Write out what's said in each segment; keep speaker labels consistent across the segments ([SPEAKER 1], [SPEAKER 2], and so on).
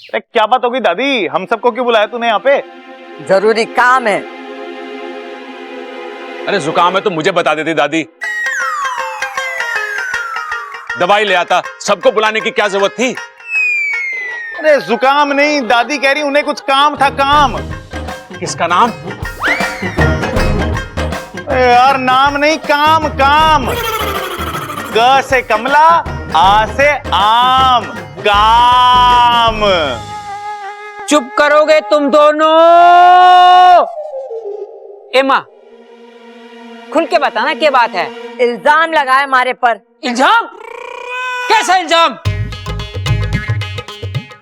[SPEAKER 1] अरे क्या बात होगी दादी, हम सबको क्यों बुलाया तूने यहाँ पे?
[SPEAKER 2] जरूरी काम है।
[SPEAKER 3] अरे जुकाम है तो मुझे बता देती दादी, दवाई ले आता। सबको बुलाने की क्या जरूरत थी?
[SPEAKER 1] अरे जुकाम नहीं, दादी कह रही उन्हें कुछ काम था। काम?
[SPEAKER 3] किसका नाम?
[SPEAKER 1] यार नाम नहीं, काम काम। क से कमला, आ से आम, काम।
[SPEAKER 4] चुप करोगे तुम दोनों? एमा, खुल के बताना क्या बात है।
[SPEAKER 2] इल्जाम लगाए हमारे पर।
[SPEAKER 4] इल्जाम? कैसा इल्जाम?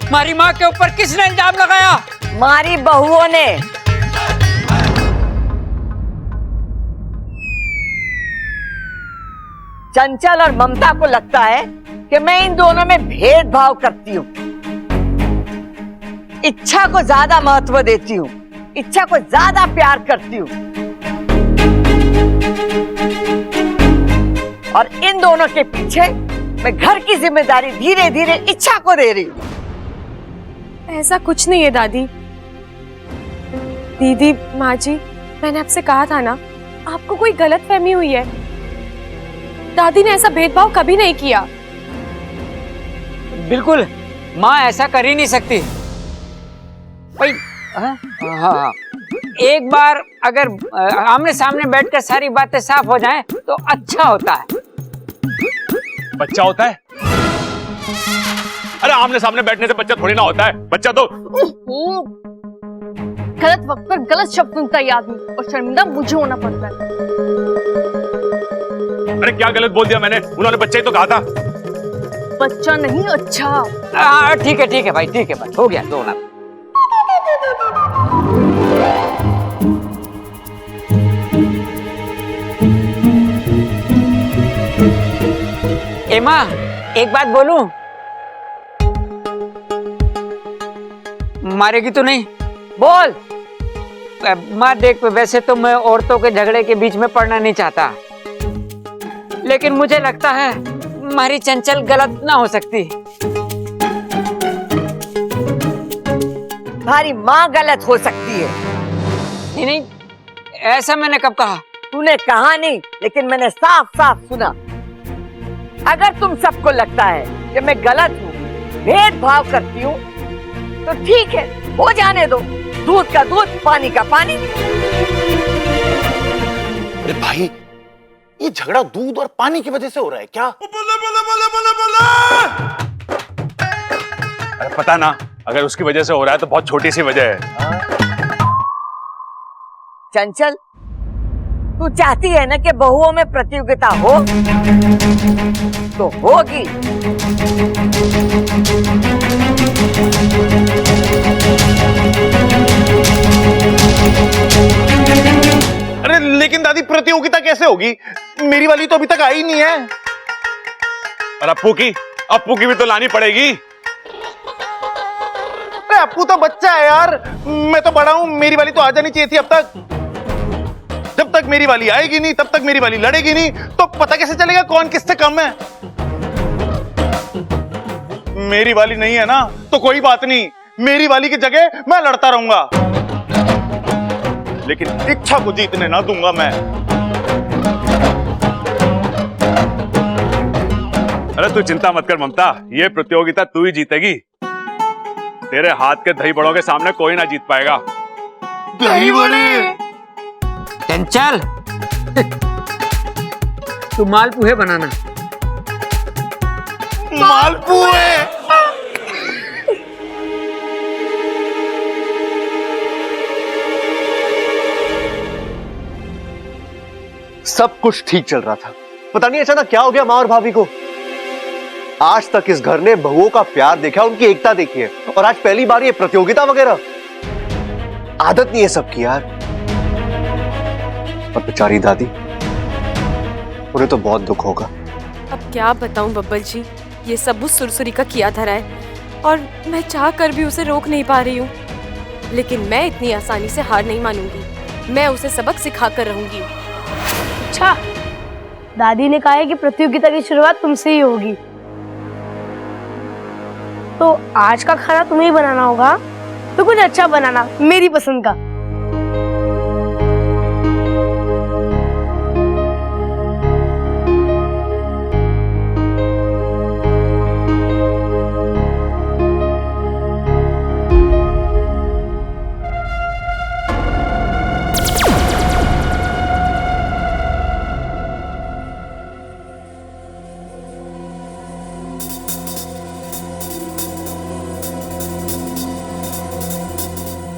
[SPEAKER 4] हमारी माँ के ऊपर किसने इल्जाम लगाया?
[SPEAKER 2] हमारी बहुओं ने। चंचल और ममता को लगता है कि मैं इन दोनों में भेदभाव करती हूँ, इच्छा को ज्यादा महत्व देती हूँ, इच्छा को ज्यादा प्यार करती हूँ। और इन दोनों के पीछे मैं घर की जिम्मेदारी धीरे धीरे इच्छा को दे रही हूँ।
[SPEAKER 5] ऐसा कुछ नहीं है दादी। दीदी, माँ जी, मैंने आपसे कहा था ना, आपको कोई गलतफहमी हुई है। दादी ने ऐसा भेदभाव कभी नहीं किया।
[SPEAKER 4] बिल्कुल, माँ ऐसा कर ही नहीं सकती। भाई हाँ, एक बार अगर आमने सामने बैठकर सारी बातें साफ हो जाएं तो अच्छा होता है।
[SPEAKER 3] बच्चा होता है? अरे आमने सामने बैठने से बच्चा थोड़ी ना होता है। बच्चा तो
[SPEAKER 6] गलत वक्त पर गलत शब्द सुनता है आदमी, और शर्मिंदा मुझे होना पड़ता है।
[SPEAKER 3] अरे क्या गलत बोल दिया मैंने? उन्होंने बच्चा ही तो कहा था।
[SPEAKER 6] बच्चा नहीं, अच्छा।
[SPEAKER 4] ठीक है भाई, ठीक है भाई, हो गया दो ना। एमा, एक बात बोलूं? मारेगी तो नहीं?
[SPEAKER 2] बोल।
[SPEAKER 4] माँ देख, वैसे तो मैं औरतों के झगड़े के बीच में पड़ना नहीं चाहता, लेकिन मुझे लगता है हमारी चंचल गलत ना हो सकती।
[SPEAKER 2] तुम्हारी माँ गलत हो सकती है।
[SPEAKER 4] नहीं, ऐसा मैंने कब कहा?
[SPEAKER 2] तूने कहा नहीं, लेकिन मैंने साफ साफ सुना। अगर तुम सबको लगता है कि मैं गलत हूँ, भेदभाव करती हूँ, तो ठीक है, हो जाने दो। दूध का दूध, पानी का पानी।
[SPEAKER 1] अरे भाई, ये झगड़ा दूध और पानी की वजह से हो रहा है क्या?
[SPEAKER 3] अरे पता ना, अगर उसकी वजह से हो रहा है तो बहुत छोटी सी वजह है।
[SPEAKER 2] चंचल, तू चाहती है ना कि बहुओं में प्रतियोगिता हो, तो होगी।
[SPEAKER 1] अरे लेकिन दादी, प्रतियोगिता कैसे होगी? मेरी वाली तो अभी तक आई नहीं है।
[SPEAKER 3] और अप्पू की भी तो लानी पड़ेगी।
[SPEAKER 1] अरे अप्पू तो बच्चा है यार, मैं तो बड़ा हूं। मेरी वाली तो आ जानी चाहिए थी अब तक। जब तक मेरी वाली आएगी नहीं, तब तक मेरी वाली लड़ेगी नहीं, तो पता कैसे चलेगा कौन किससे कम है? मेरी वाली नहीं है ना, तो कोई बात नहीं, मेरी वाली की जगह मैं लड़ता रहूंगा, लेकिन इच्छा को जीतने ना दूंगा मैं।
[SPEAKER 3] अरे तू चिंता मत कर ममता, ये प्रतियोगिता तू ही जीतेगी। तेरे हाथ के दही बड़ों के सामने कोई ना जीत पाएगा।
[SPEAKER 1] दही बड़े?
[SPEAKER 4] चंचल, तू मालपुए बनाना।
[SPEAKER 1] मालपुए?
[SPEAKER 7] सब कुछ ठीक चल रहा था, पता नहीं अचानक क्या हो गया माँ और भाभी को। आज तक इस घर ने बहुओं का प्यार देखा, उनकी एकता देखी है, और आज पहली बार ये प्रतियोगिता वगैरह। आदत नहीं है सबकी यार। और बेचारी दादी, उन्हें तो बहुत दुख होगा।
[SPEAKER 5] अब क्या बताऊं बब्बर जी, ये सब उस सुरसुरी का किया धरा है, और मैं चाह कर भी उसे रोक नहीं पा रही हूँ। लेकिन मैं इतनी आसानी से हार नहीं मानूंगी। मैं उसे सबक सिखा कर रहूंगी।
[SPEAKER 6] अच्छा, दादी ने कहा है कि प्रतियोगिता की शुरुआत तुमसे ही होगी।
[SPEAKER 8] तो आज का खाना तुम्हें ही बनाना होगा। तो कुछ अच्छा बनाना, मेरी पसंद का।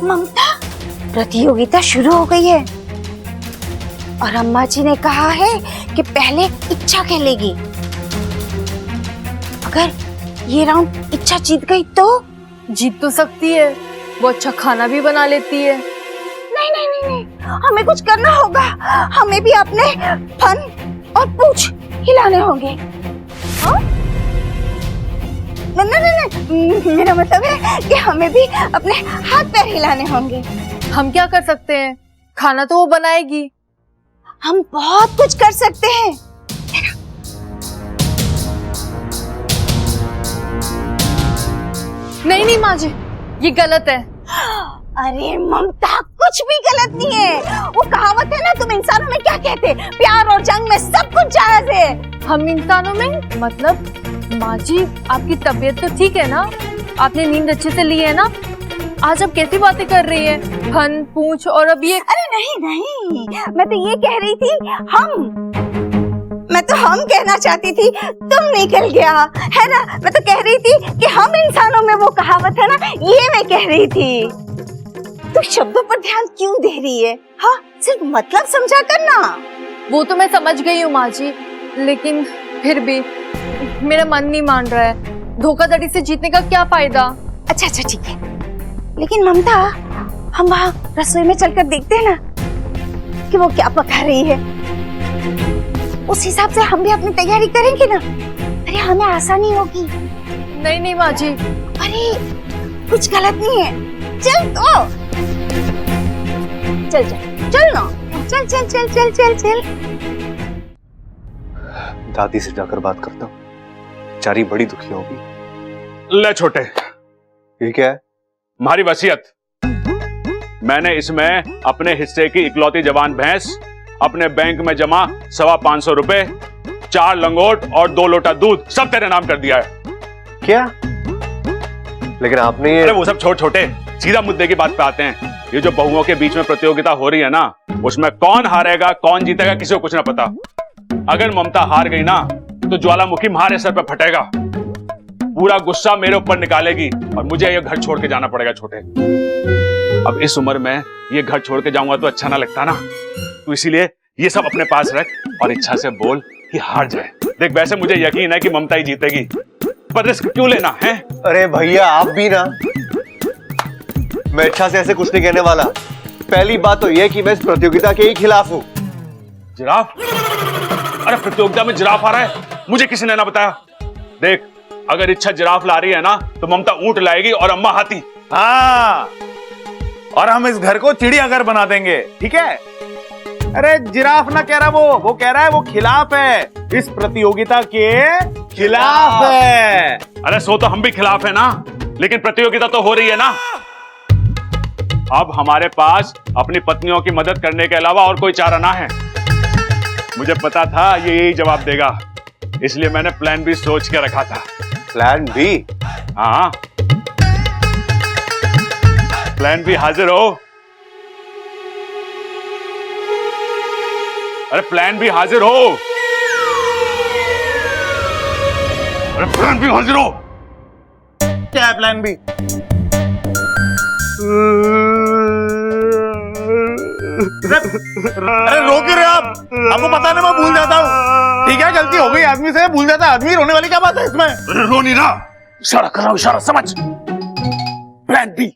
[SPEAKER 9] ममता, प्रतियोगिता शुरू हो गई है और अम्मा जी ने कहा है कि पहले इच्छा खेलेगी। अगर ये राउंड इच्छा जीत गई तो?
[SPEAKER 6] जीत तो सकती है, वो अच्छा खाना भी बना लेती है।
[SPEAKER 9] नहीं नहीं नहीं नहीं, हमें कुछ करना होगा। हमें भी अपने फन और पूंछ हिलाने होंगे। हाँ? नहीं नहीं नहीं, मेरा मतलब है कि हमें भी अपने हाथ पैर हिलाने होंगे।
[SPEAKER 6] हम क्या कर सकते हैं? खाना तो वो बनाएगी।
[SPEAKER 9] हम बहुत कुछ कर सकते हैं।
[SPEAKER 6] नहीं नहीं माँ जी, ये गलत है।
[SPEAKER 9] अरे ममता, कुछ भी गलत नहीं है। वो कहावत है ना, तुम इंसानों में क्या कहते, प्यार और जंग में सब कुछ जायज है।
[SPEAKER 6] हम इंसानों में मतलब? माँ जी, आपकी तबीयत तो ठीक है ना? आपने नींद अच्छे से ली है ना? आज आप कैसी बातें कर रही है? फन, पूंछ और अब ये।
[SPEAKER 9] अरे नहीं नहीं, मैं तो ये कह रही थी मैं तो हम कहना चाहती थी, तुम निकल गया है ना। मैं तो कह रही थी कि हम इंसानों में वो कहावत है ना, ये मैं कह रही थी। तू शब्दों पर ध्यान क्यों दे रही है? हाँ, सिर्फ मतलब समझा करना।
[SPEAKER 6] वो तो मैं समझ गई हूँ माँ जी, लेकिन फिर भी मेरा मन नहीं मान रहा है। धोखाधड़ी से जीतने का क्या फायदा?
[SPEAKER 9] अच्छा अच्छा ठीक है, लेकिन ममता, हम वहाँ रसोई में चलकर देखते हैं ना कि वो क्या पका रही है। उस हिसाब से हम भी अपनी तैयारी करेंगे ना। अरे हमें आसानी होगी।
[SPEAKER 6] नहीं नहीं माँ जी।
[SPEAKER 9] अरे कुछ गलत नहीं है, चल तो चल चल चल ना, चल चल चल चल चल चल।
[SPEAKER 7] दादी से जाकर बात करता हूँ, चारी बड़ी दुखी होगी।
[SPEAKER 3] ले छोटे,
[SPEAKER 7] ये क्या है?
[SPEAKER 3] तुम्हारी वसीयत। मैंने इसमें अपने हिस्से की इकलौती जवान भैंस, अपने बैंक में जमा 525 रुपए, 4 लंगोट और 2 लोटा दूध सब तेरे नाम कर दिया है।
[SPEAKER 7] क्या? लेकिन आपने ये...
[SPEAKER 3] अरे वो सब छोटे, सीधा मुद्दे की बात पे आते हैं। ये जो बहुओं के बीच में प्रतियोगिता हो रही है ना, उसमें कौन हारेगा कौन जीतेगा किसी को कुछ ना पता। अगर ममता हार गई ना तो ज्वालामुखी हमारे सर पे फटेगा, पूरा गुस्सा मेरे ऊपर निकालेगी और मुझे ये घर छोड़ के जाना पड़ेगा छोटे। अब इस उम्र में ये घर छोड़ के जाऊंगा तो अच्छा ना लगता ना, तो इसीलिए ये सब अपने पास रख और इच्छा से बोल कि हार जाए। देख, वैसे मुझे यकीन है कि ममता ही जीतेगी, पर रिस्क क्यों लेना है?
[SPEAKER 7] अरे भैया, आप भी ना। मैं इच्छा से ऐसे कुछ नहीं कहने वाला। पहली बात तो यह कि मैं इस प्रतियोगिता के ही खिलाफ हूँ।
[SPEAKER 3] जिराफ? अरे प्रतियोगिता में जिराफ आ रहा है, मुझे किसी ने ना बताया। देख, अगर इच्छा जिराफ ला रही है ना तो ममता ऊंट लाएगी और अम्मा हाथी।
[SPEAKER 1] हाँ, और हम इस घर को चिड़ियाघर बना देंगे, ठीक है? अरे जिराफ ना कह रहा, वो कह रहा है वो खिलाफ है, इस प्रतियोगिता के खिलाफ है।
[SPEAKER 3] अरे सो तो हम भी खिलाफ है ना, लेकिन प्रतियोगिता तो हो रही है ना। अब हमारे पास अपनी पत्नियों की मदद करने के अलावा और कोई चारा ना है। मुझे पता था ये यही जवाब देगा, इसलिए मैंने प्लान बी सोच के रखा था।
[SPEAKER 7] Plan B?
[SPEAKER 3] हाँ, प्लान बी हाजिर हो। अरे प्लान बी हाजिर हो। अरे प्लान बी हाजिर हो।
[SPEAKER 1] क्या है प्लान बी? अरे रो क्यों रहे आप? आपको पता नहीं मैं भूल जाता हूँ। ठीक है, गलती हो गई आदमी से, भूल जाता आदमी, रोने वाली क्या बात है इसमें?
[SPEAKER 3] रो नहीं रहा, इशारा कर रहा हूं, इशारा समझ। Plan B.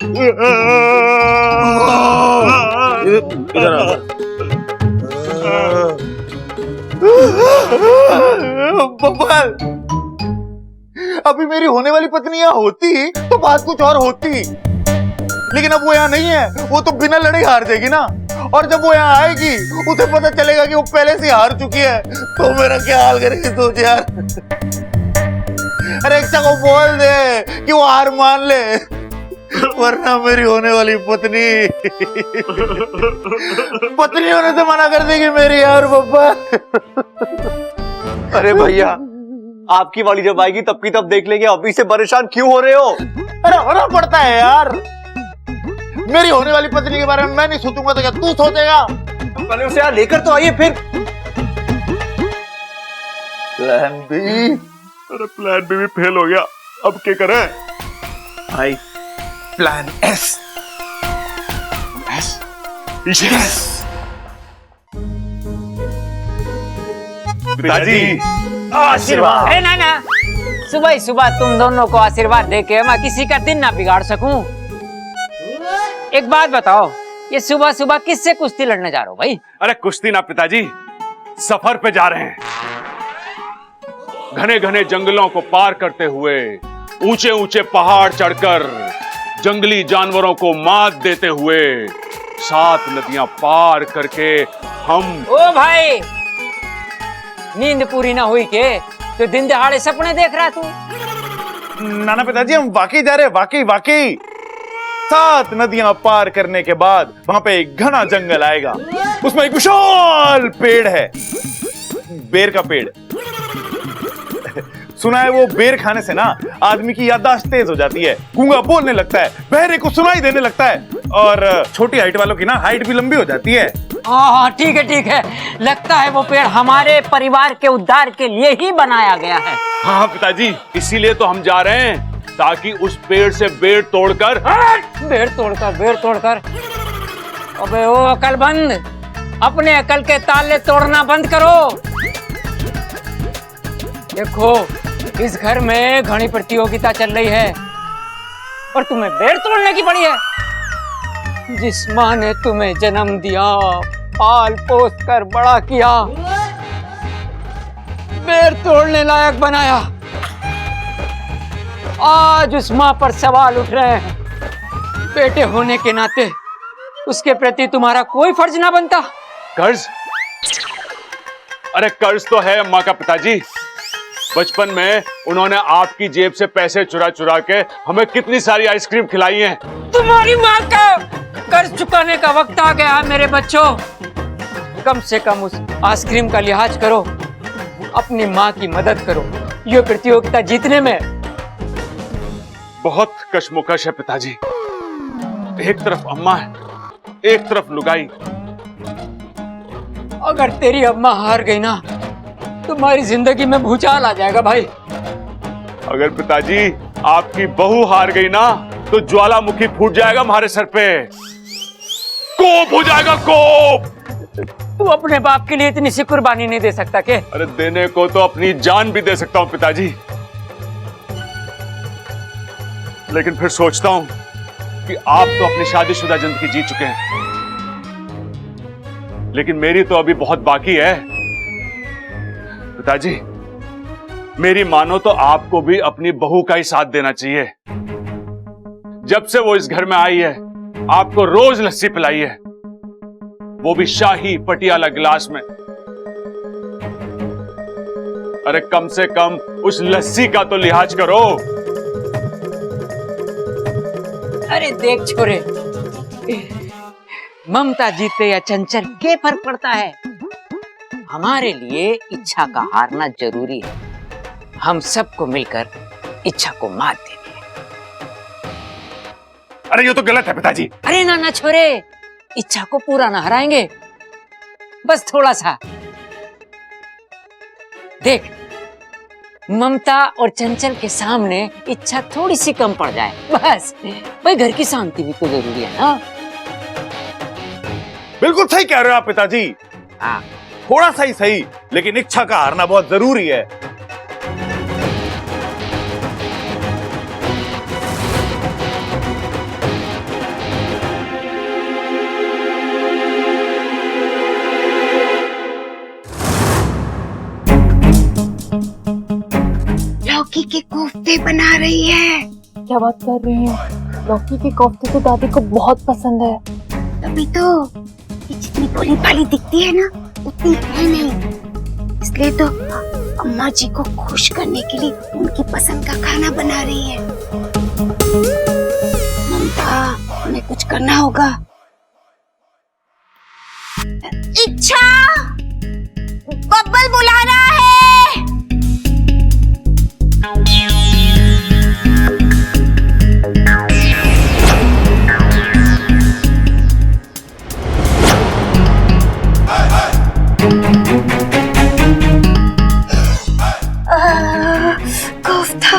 [SPEAKER 1] बब्बल, अभी मेरी होने वाली पत्नी यहाँ होती तो बात कुछ और होती, लेकिन अब वो यहाँ नहीं है। वो तो बिना लड़े हार जाएगी ना, और जब वो यहाँ आएगी उसे पता चलेगा कि वो पहले से हार चुकी है, तो मेरा क्या हाल करेगी सोच यार। अरे इच्छा को बोल दे कि वो हार मान ले, वरना मेरी होने वाली पत्नी होने से मना कर देगी मेरी यार पप्पा।
[SPEAKER 7] अरे भैया, आपकी वाली जब आएगी तब की तब देख लेंगे, अभी से परेशान क्यों हो रहे हो?
[SPEAKER 1] अरे होना पड़ता है यार, मेरी होने वाली पत्नी के बारे में मैं नहीं सोचूंगा तो क्या तू सोचेगा?
[SPEAKER 7] पहले उसे यहाँ लेकर तो आइए, फिर
[SPEAKER 1] प्लान बी।
[SPEAKER 3] अरे प्लान बी भी फेल हो गया, अब क्या करें?
[SPEAKER 1] भाई प्लान एस।
[SPEAKER 3] पिताजी
[SPEAKER 1] आशीर्वाद।
[SPEAKER 4] अरे ना, सुबह ही सुबह तुम दोनों को आशीर्वाद देके मैं किसी का दिन ना बिगाड़ सकूं। एक बात बताओ, ये सुबह सुबह किससे कुश्ती लड़ने जा रहे हो भाई?
[SPEAKER 3] अरे कुश्ती ना पिताजी, सफर पे जा रहे हैं। घने घने जंगलों को पार करते हुए, ऊंचे ऊंचे पहाड़ चढ़कर, जंगली जानवरों को मात देते हुए, 7 नदियां पार करके हम।
[SPEAKER 4] ओ भाई, नींद पूरी ना हुई के तो दिन दहाड़े सपने देख रहा तू?
[SPEAKER 1] नाना पिताजी हम वाकई जा रहे हैं, वाकई 7 नदियां पार करने के बाद वहां पे एक घना जंगल आएगा, उसमें एक विशाल पेड़ है, बेर का पेड़। सुना है वो बेर खाने से ना आदमी की याददाश्त तेज हो जाती है, गूंगा बोलने लगता है, बहरे को सुनाई देने लगता है, और छोटी हाइट वालों की ना हाइट भी लंबी हो जाती है।
[SPEAKER 4] हाँ ठीक है, लगता है वो पेड़ हमारे परिवार के उद्धार के लिए ही बनाया गया है।
[SPEAKER 3] हाँ पिताजी, इसीलिए तो हम जा रहे हैं, ताकि उस पेड़ से बेर तोड़कर।
[SPEAKER 4] बेर तोड़कर अबे ओ अकलमंद, अपने अकल के ताले तोड़ना बंद करो। देखो, इस घर में घनी प्रतियोगिता चल रही है और तुम्हें बेर तोड़ने की पड़ी है। जिस माँ ने तुम्हें जन्म दिया, पाल पोस कर बड़ा किया, बेर तोड़ने लायक बनाया, आज उस माँ पर सवाल उठ रहे हैं। बेटे होने के नाते उसके प्रति तुम्हारा कोई फर्ज ना बनता?
[SPEAKER 3] कर्ज? अरे कर्ज तो है अम्मा का पिताजी। बचपन में उन्होंने आपकी जेब से पैसे चुरा चुरा के हमें कितनी सारी आइसक्रीम खिलाई है।
[SPEAKER 4] तुम्हारी माँ का कर्ज चुकाने का वक्त आ गया है मेरे बच्चों। कम से कम उस आइसक्रीम का लिहाज करो, अपनी माँ की मदद करो ये प्रतियोगिता जीतने में।
[SPEAKER 3] बहुत कशमकश है पिताजी, एक तरफ अम्मा है, एक तरफ लुगाई।
[SPEAKER 4] अगर तेरी अम्मा हार गई ना, तुम्हारी जिंदगी में भूचाल आ जाएगा भाई।
[SPEAKER 3] अगर पिताजी आपकी बहू हार गई ना, तो ज्वालामुखी फूट जाएगा हमारे सर पे, कोप हो जाएगा, कोप।
[SPEAKER 4] तू अपने बाप के लिए इतनी सी कुर्बानी नहीं दे सकता के?
[SPEAKER 3] अरे देने को तो अपनी जान भी दे सकता हूं पिताजी, लेकिन फिर सोचता हूं कि आप तो अपनी शादीशुदा जिंदगी जी चुके हैं, लेकिन मेरी तो अभी बहुत बाकी है। पिताजी, मेरी मानो तो आपको भी अपनी बहू का ही साथ देना चाहिए। जब से वो इस घर में आई है, आपको रोज लस्सी पिलाई है, वो भी शाही पटियाला गिलास में। अरे कम से कम उस लस्सी का तो लिहाज करो।
[SPEAKER 4] अरे देख छोरे, ममता जीते या चंचल क्या फर्क पड़ता है? हमारे लिए इच्छा का हारना जरूरी है। हम सबको मिलकर इच्छा को मात देनी है।
[SPEAKER 3] अरे ये तो गलत है पिताजी।
[SPEAKER 4] अरे ना छोरे, इच्छा को पूरा ना हराएंगे, बस थोड़ा सा। देख, ममता और चंचल के सामने इच्छा थोड़ी सी कम पड़ जाए, बस। भाई घर की शांति भी तो जरूरी है ना।
[SPEAKER 1] बिल्कुल सही कह रहे हो आप पिताजी।
[SPEAKER 4] हाँ,
[SPEAKER 1] थोड़ा सा ही सही, लेकिन इच्छा का हारना बहुत जरूरी है।
[SPEAKER 9] लौकी के कोफ्ते बना रही है।
[SPEAKER 6] क्या बात कर रही हैं? लौकी के कोफ्ते तो दादी को बहुत पसंद है।
[SPEAKER 9] तभी तो ये जितनी भोली भाली दिखती है ना, उतनी है नहीं, इसलिए तो अम्मा जी को खुश करने के लिए उनकी पसंद का खाना बना रही है। ममता, हमें कुछ करना होगा। इच्छा, बब्बल बुला रहा है। कोफ्ता।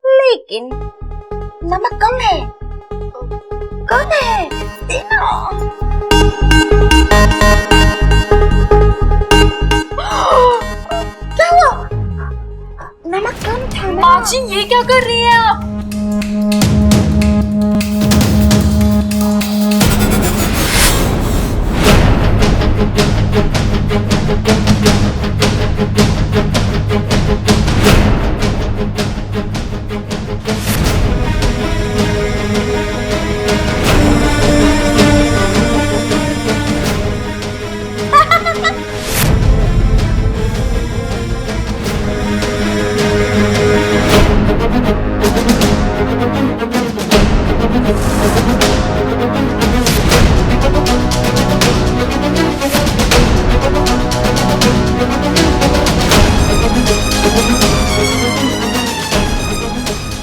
[SPEAKER 9] लेकिन नमक कम है। कम है, देना। क्या हुआ? नमक कम था ना।
[SPEAKER 6] माँ जी, ये क्या कर रही हैं आप?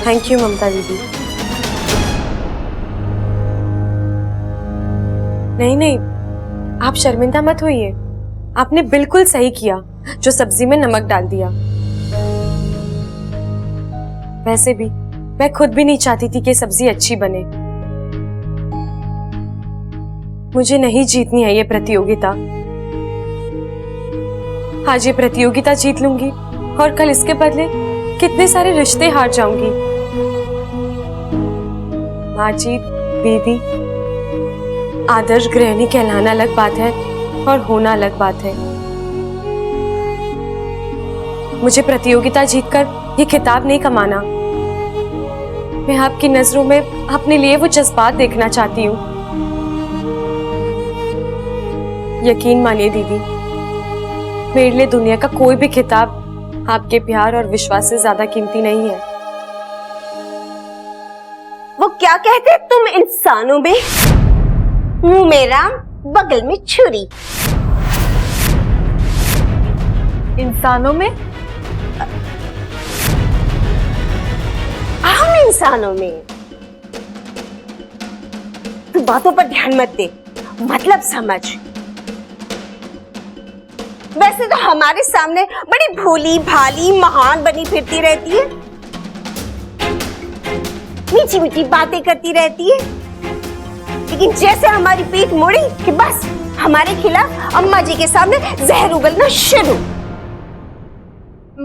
[SPEAKER 5] थैंक यू ममता दीदी। नहीं नहीं, आप शर्मिंदा मत होइए। आपने बिल्कुल सही किया जो सब्जी में नमक डाल दिया। वैसे भी मैं खुद भी नहीं चाहती थी कि सब्जी अच्छी बने। मुझे नहीं जीतनी है ये प्रतियोगिता। आज ये प्रतियोगिता जीत लूंगी और कल इसके बदले कितने सारे रिश्ते हार जाऊंगी। माँ जी, दीदी, आदर्श गृहिणी कहलाना अलग बात है और होना अलग बात है। मुझे प्रतियोगिता जीतकर ये खिताब नहीं कमाना। मैं आपकी नजरों में अपने लिए वो जज्बात देखना चाहती हूँ। यकीन मानिए दीदी, मेरे लिए दुनिया का कोई भी खिताब आपके प्यार और विश्वास से ज्यादा कीमती नहीं है।
[SPEAKER 9] वो क्या कहते हैं तुम इंसानों में? मुंह में राम, बगल में छुरी।
[SPEAKER 6] इंसानों में?
[SPEAKER 9] हम इंसानों में। तू बातों पर ध्यान मत दे, मतलब समझ। वैसे तो हमारे सामने बड़ी भोली भाली महान बनी फिरती रहती है, मीठी मीठी बातें करती रहती है, लेकिन जैसे हमारी पीठ मुड़ी कि बस हमारे खिलाफ अम्मा जी के सामने जहर उगलना शुरू।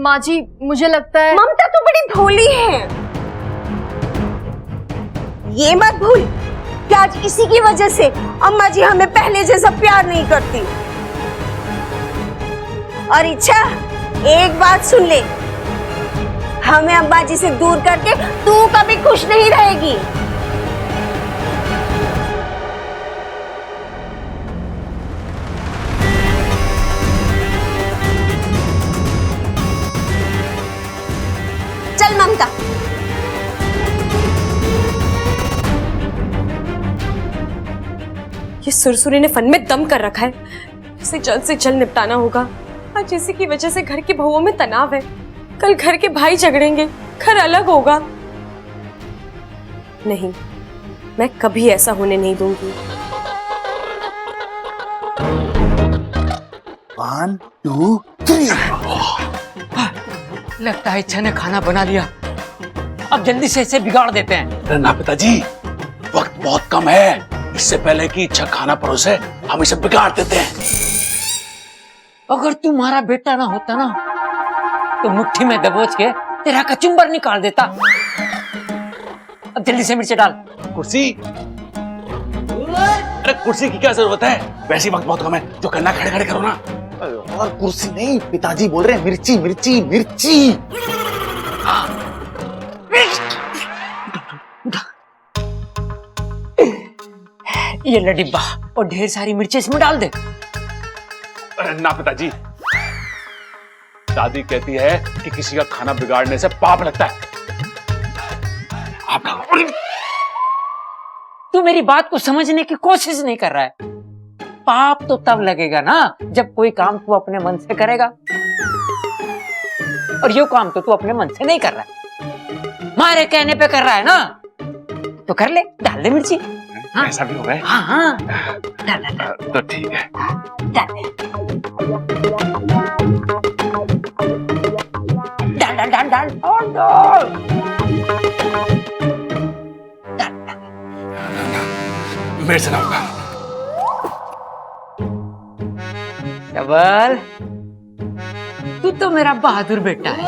[SPEAKER 6] माँ जी, मुझे लगता है
[SPEAKER 9] ममता तो बड़ी भोली है। ये मत भूल कि आज इसी की वजह से अम्मा जी हमें पहले जैसा प्यार नहीं करती। और इच्छा, एक बात सुन ले, हमें अम्मा जी से दूर करके तू कभी खुश नहीं रहेगी। चल ममता।
[SPEAKER 5] ये सुरसुरी ने फन में दम कर रखा है। इसे जल्द से जल्द निपटाना होगा। आज इसी की वजह से घर की बहुओं में तनाव है। कल घर के भाई झगड़ेंगे, घर अलग होगा। नहीं, मैं कभी ऐसा होने नहीं दूंगी।
[SPEAKER 1] 1, 2, 3।
[SPEAKER 4] लगता है इच्छा ने खाना बना लिया। अब जल्दी से इसे बिगाड़ देते हैं।
[SPEAKER 3] अरे ना पिताजी, वक्त बहुत कम है। इससे पहले कि इच्छा खाना परोसे, हम इसे बिगाड़ देते हैं।
[SPEAKER 4] अगर तुम्हारा बेटा ना होता ना, तो मुट्ठी में दबोच के तेरा कचुम्बर निकाल देता। अब जल्दी से मिर्ची डाल।
[SPEAKER 3] कुर्सी? अरे कुर्सी की क्या जरूरत है? वैसे ही वक्त बहुत कम है, जो करना खड़े खड़े करो ना।
[SPEAKER 1] और कुर्सी नहीं, पिताजी बोल रहे हैं मिर्ची मिर्ची मिर्ची।
[SPEAKER 4] ये ले डिब्बा और ढेर सारी मिर्ची इसमें डाल दे।
[SPEAKER 3] ना पिताजी, दादी कहती है कि किसी का खाना बिगाड़ने से पाप लगता है। आप डालो।
[SPEAKER 4] तू मेरी बात को समझने की कोशिश नहीं कर रहा है। पाप तो तब लगेगा ना जब कोई काम तू अपने मन से करेगा, और ये काम तो तू अपने मन से नहीं कर रहा है, मारे कहने पे कर रहा है ना, तो कर ले, डाल दे मिर्ची। हाँ?
[SPEAKER 3] ऐसा भी होगा?
[SPEAKER 4] हाँ हाँ, डाल डाल डाल।
[SPEAKER 3] तो ठीक है।
[SPEAKER 4] डाल डाल डाल डाल और डाल।
[SPEAKER 3] मेरे से ना होगा।
[SPEAKER 4] डबल, तू तो मेरा बहादुर बेटा है,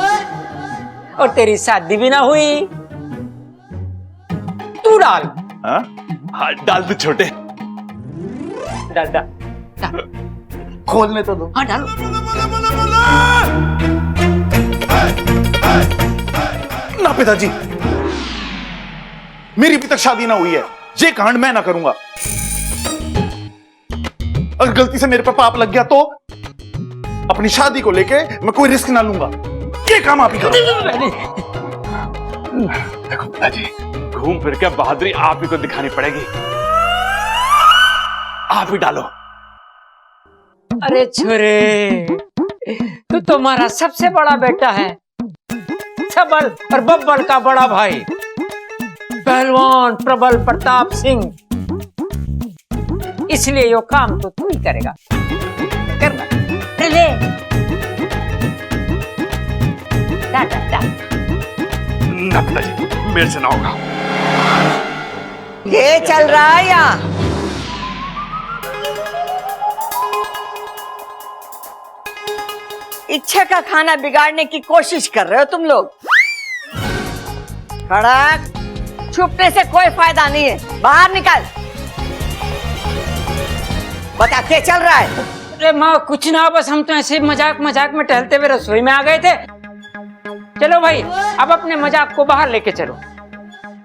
[SPEAKER 4] और तेरी शादी भी ना हुई। तू डाल।
[SPEAKER 3] हाँ? हाँ, डाल दो छोटे।
[SPEAKER 4] डाल डाल डाल।
[SPEAKER 1] खोलने तो दो।
[SPEAKER 4] हाँ डालो।
[SPEAKER 1] ना पिताजी, मेरी अभी तक शादी ना हुई है, ये कांड मैं ना करूंगा। अगर गलती से मेरे पर पाप लग गया तो अपनी शादी को लेके मैं कोई रिस्क ना लूंगा। ये काम आप ही करो।
[SPEAKER 3] देखो पिताजी, घूम फिर के बहादुरी आप ही को दिखानी पड़ेगी। आप ही डालो।
[SPEAKER 4] अरे छोरे, तू तुम्हारा सबसे बड़ा बेटा है, सबल और बब्बल का बड़ा भाई, पहलवान प्रबल प्रताप सिंह, इसलिए यो काम तो तू ही करेगा। करना ले। डाल डाल डाल।
[SPEAKER 3] ना पिताजी, मेरे से ना होगा।
[SPEAKER 2] ये चल रहा है यहाँ? इच्छा का खाना बिगाड़ने की कोशिश कर रहे हो तुम लोग। खड़क, छुपने से कोई फायदा नहीं है, बाहर निकल। बता क्या चल रहा है?
[SPEAKER 4] अरे माँ कुछ ना, बस हम तो ऐसे मजाक मजाक में टहलते हुए रसोई में आ गए थे। चलो भाई, अब अपने मजाक को बाहर लेके चलो।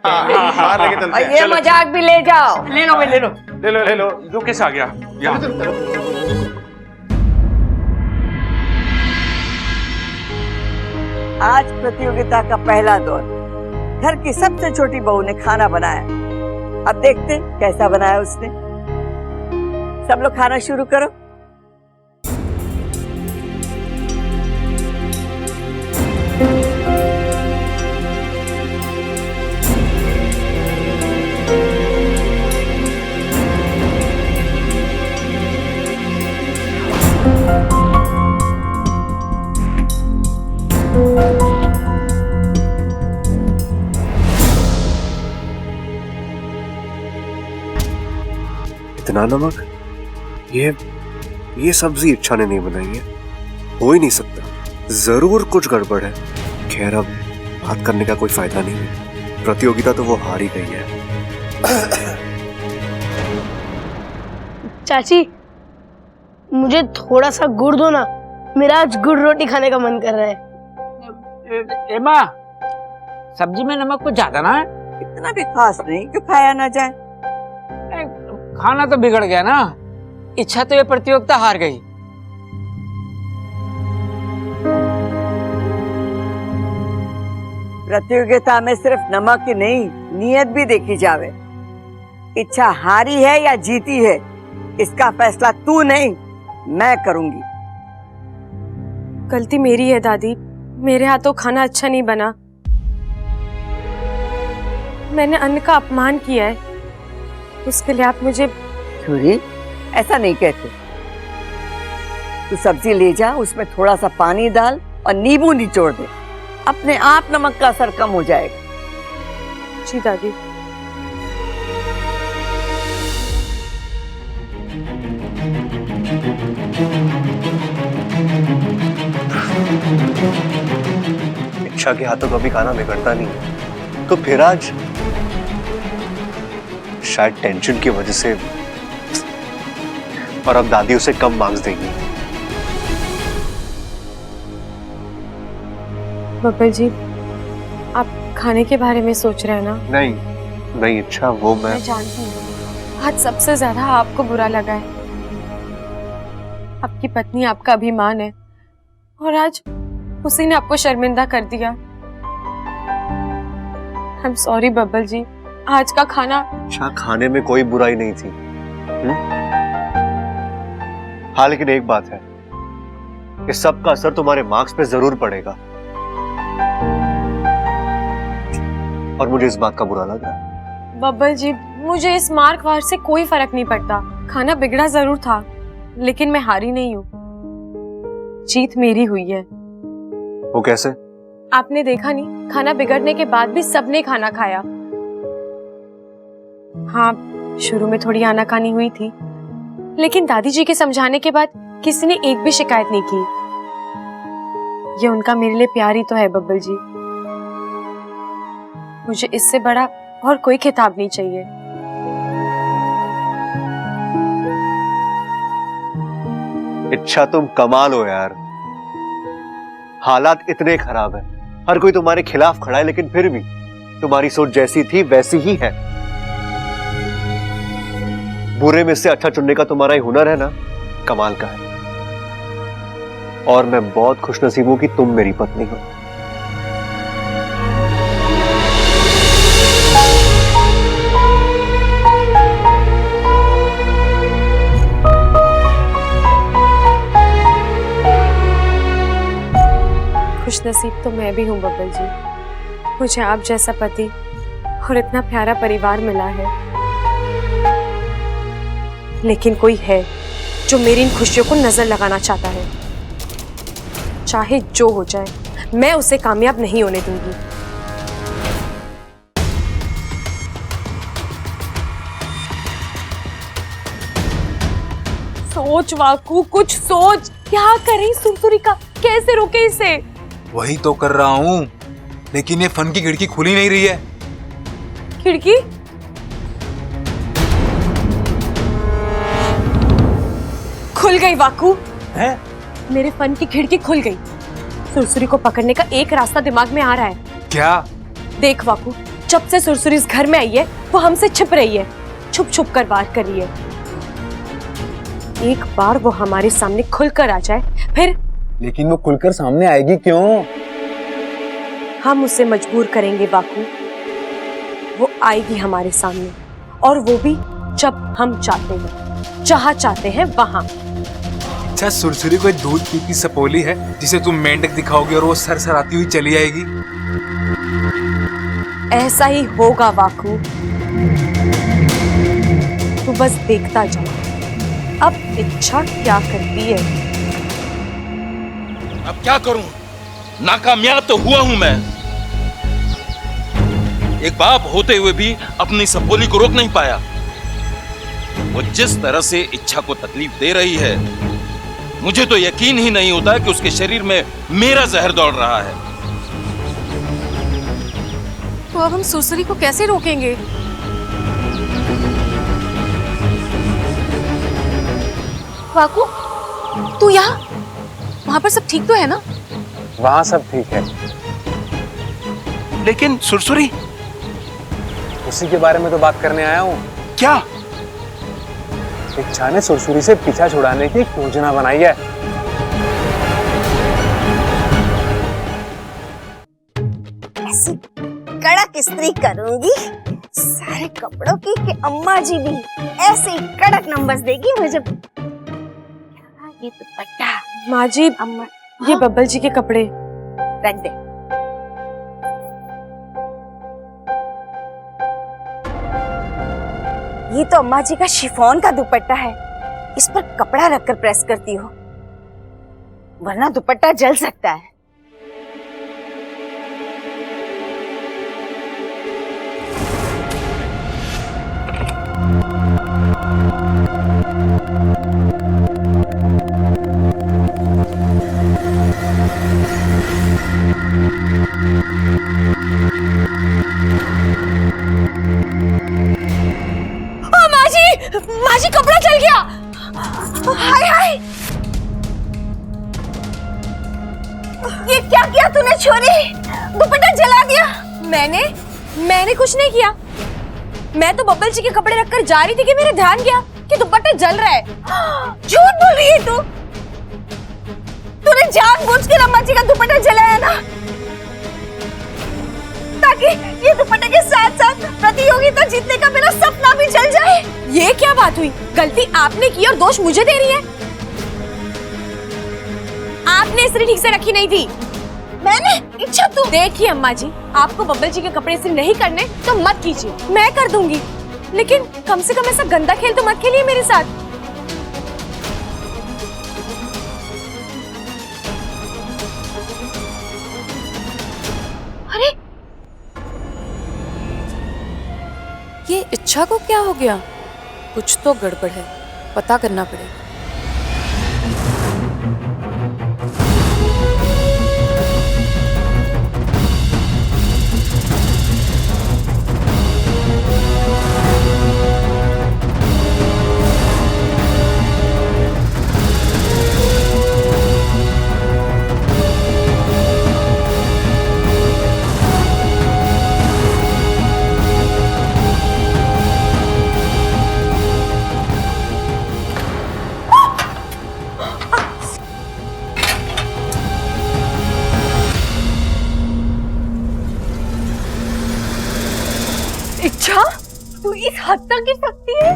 [SPEAKER 1] बाहर लेके चलते
[SPEAKER 2] और
[SPEAKER 1] हैं।
[SPEAKER 2] ये मजाक भी ले जाओ।
[SPEAKER 4] ले लो भाई, ले लो।
[SPEAKER 3] ले लो ले लो। जो कैसे आ गया यहाँ?
[SPEAKER 2] आज प्रतियोगिता का पहला दौर, घर की सबसे छोटी बहू ने खाना बनाया। अब देखते कैसा बनाया उसने। सब लोग खाना शुरू करो।
[SPEAKER 7] इतना नमक? ये सब्जी इच्छा ने नहीं बनाई है, हो ही नहीं सकता। जरूर कुछ गड़बड़ है। खैर अब बात करने का कोई फायदा नहीं है, प्रतियोगिता तो वो हार ही गई है।
[SPEAKER 8] चाची, मुझे थोड़ा सा गुड़ दो ना, मेरा आज गुड़ रोटी खाने का मन कर रहा है।
[SPEAKER 4] ए माँ, सब्जी में नमक कुछ ज्यादा ना है?
[SPEAKER 2] इतना भी खास नहीं जो खाया ना जाए।
[SPEAKER 4] खाना तो बिगड़ गया ना, इच्छा तो ये प्रतियोगिता हार गई।
[SPEAKER 2] प्रतियोगिता में सिर्फ नमक ही नहीं, नियत भी देखी जावे। इच्छा हारी है या जीती है, इसका फैसला तू नहीं मैं करूंगी।
[SPEAKER 5] गलती मेरी है दादी, मेरे हाथों खाना अच्छा नहीं बना। मैंने अन्न का अपमान किया है, उसके लिए आप मुझे।
[SPEAKER 2] छुरी, ऐसा नहीं कहते। तू सब्जी ले जा, उसमें थोड़ा सा पानी डाल और नींबू निचोड़ दे, अपने आप नमक का असर कम हो जाएगा।
[SPEAKER 5] जी दादी।
[SPEAKER 7] इच्छा के हाथों कभी खाना बिगड़ता नहीं है, तो फिर आज शायद टेंशन की वजह से, और अब दादी उसे कम मार्क्स देंगी।
[SPEAKER 5] बब्बर जी, आप खाने के बारे में सोच रहे हैं ना?
[SPEAKER 7] नहीं इच्छा, वो मैं
[SPEAKER 5] जानती हूँ, आज सबसे ज्यादा आपको बुरा लगा है। आपकी पत्नी आपका अभिमान है और आज उसी ने आपको शर्मिंदा कर दिया। आई एम सॉरी बब्बल जी, आज का खाना।
[SPEAKER 7] अच्छा, खाने में कोई बुराई नहीं थी। हाँ, लेकिन एक बात है, इस सब का असर तुम्हारे मार्क्स पे जरूर पड़ेगा और मुझे इस बात का बुरा लग रहा है।
[SPEAKER 5] बब्बल जी, मुझे इस मार्क वार से कोई फर्क नहीं पड़ता। खाना बिगड़ा जरूर था, लेकिन मैं हारी नहीं हूँ। जीत मेरी हुई है।
[SPEAKER 7] वो कैसे?
[SPEAKER 5] आपने देखा नहीं, खाना बिगड़ने के बाद भी सबने खाना खाया। हाँ, शुरू में थोड़ी आनाकानी हुई थी, लेकिन दादी जी के समझाने के बाद किसी ने एक भी शिकायत नहीं की। ये उनका मेरे लिए प्यार ही तो है बब्बल जी। मुझे इससे बड़ा और कोई खिताब नहीं चाहिए।
[SPEAKER 7] इच्छा, तुम कमाल हो यार। हालात इतने खराब है, हर कोई तुम्हारे खिलाफ खड़ा है, लेकिन फिर भी तुम्हारी सोच जैसी थी वैसी ही है। बुरे में से अच्छा चुनने का तुम्हारा ही हुनर है ना, कमाल का है। और मैं बहुत खुशनसीब हूं कि तुम मेरी पत्नी हो।
[SPEAKER 5] खुशनसीब तो मैं भी हूँ बब्बल जी। मुझे आप जैसा पति और इतना प्यारा परिवार मिला है। लेकिन कोई है जो मेरी इन खुशियों को नजर लगाना चाहता है। चाहे जो हो जाए, मैं उसे कामयाब नहीं होने दूंगी। सोच वाकू, कुछ सोच। क्या करें सुरसुरी का, कैसे रोके इसे?
[SPEAKER 10] वही तो कर रहा हूँ, लेकिन ये फन की खिड़की खुली नहीं रही है।
[SPEAKER 5] खिड़की? खुल गई वाकू।
[SPEAKER 10] है?
[SPEAKER 5] मेरे फन की खिड़की खुल गई। सुरसुरी को पकड़ने का एक रास्ता दिमाग में आ रहा है।
[SPEAKER 10] क्या?
[SPEAKER 5] देख वाकू, जब से सुरसुरी इस घर में आई है, वो हमसे छिप रही है, छुप छुप कर वार कर रही है। एक बार वो हमारे सामने खुलकर आ जाए, फिर।
[SPEAKER 10] लेकिन वो खुलकर सामने आएगी क्यों?
[SPEAKER 5] हम उसे मजबूर करेंगे वाकू। वो आएगी हमारे सामने, और वो भी जब हम चाहते हैं, जहां चाहते हैं वहां।
[SPEAKER 10] अच्छा, सुरसुरी कोई दूध पीती सपोली है जिसे तुम मेंढक दिखाओगे और वो सरसराती हुई चली आएगी?
[SPEAKER 5] ऐसा ही होगा वाकू। तू बस देखता जा, अब इच्छा क्या करती है।
[SPEAKER 11] अब क्या करूं? नाकामयाब तो हुआ हूं मैं। एक बाप होते हुए भी अपनी सपोली को रोक नहीं पाया। वो जिस तरह से इच्छा को तकलीफ दे रही है, मुझे तो यकीन ही नहीं होता कि उसके शरीर में मेरा जहर दौड़ रहा है।
[SPEAKER 5] तो अब हम सुरसुरी को कैसे रोकेंगे? वाकू, तू यहाँ? वहां पर सब ठीक तो है ना?
[SPEAKER 10] वहां सब ठीक है,
[SPEAKER 11] लेकिन सुरसुरी?
[SPEAKER 10] उसी के बारे में तो बात करने आया हूँ।
[SPEAKER 11] क्या?
[SPEAKER 10] इच्छा ने सुरसुरी से पीछा छुड़ाने की योजना बनाई है।
[SPEAKER 9] ऐसी कड़क इस्त्री करूंगी सारे कपड़ों की कि अम्मा जी भी ऐसे ही कड़क नंबर्स देगी मुझे। ये दुपट्टा।
[SPEAKER 5] माँ जी,
[SPEAKER 9] अम्मा,
[SPEAKER 5] ये बब्बल जी के कपड़े।
[SPEAKER 9] रख दे। ये तो अम्मा जी का शिफॉन का दुपट्टा है। इस पर कपड़ा रखकर प्रेस करती हो, वरना दुपट्टा जल सकता है।
[SPEAKER 5] माजी, कपड़ा जल गया।
[SPEAKER 9] हाय हाय, ये क्या किया तूने छोरी? दुपट्टा जला दिया।
[SPEAKER 5] मैंने कुछ नहीं किया। मैं तो बब्बल जी के कपड़े रखकर जा रही थी कि मेरा ध्यान गया कि दुपट्टा जल रहा है।
[SPEAKER 9] झूठ बोल रही है तू। तूने जानबूझ के अम्मा जी का दुपट्टा जलाया ना, ताकि ये दुपट्टे के साथ साथ प्रतियोगिता जीतने का मेरा सपना भी जल जाए।
[SPEAKER 5] ये क्या बात हुई? गलती आपने की और दोष मुझे दे रही है। आपने इस्त्री ठीक से रखी नहीं थी।
[SPEAKER 9] मैंने? इच्छा तू।
[SPEAKER 5] देखिए अम्मा जी, आपको बब्बल जी के कपड़े इस्त्री नहीं करने तो मत कीजिए, मैं कर दूंगी, लेकिन कम से कम ऐसा गंदा खेल तो मत खेलिए मेरे साथ।
[SPEAKER 6] अरे ये इच्छा को क्या हो गया? कुछ तो गड़बड़ है, पता करना पड़ेगा।
[SPEAKER 5] इच्छा, तू इस हद तक गिर सकती है?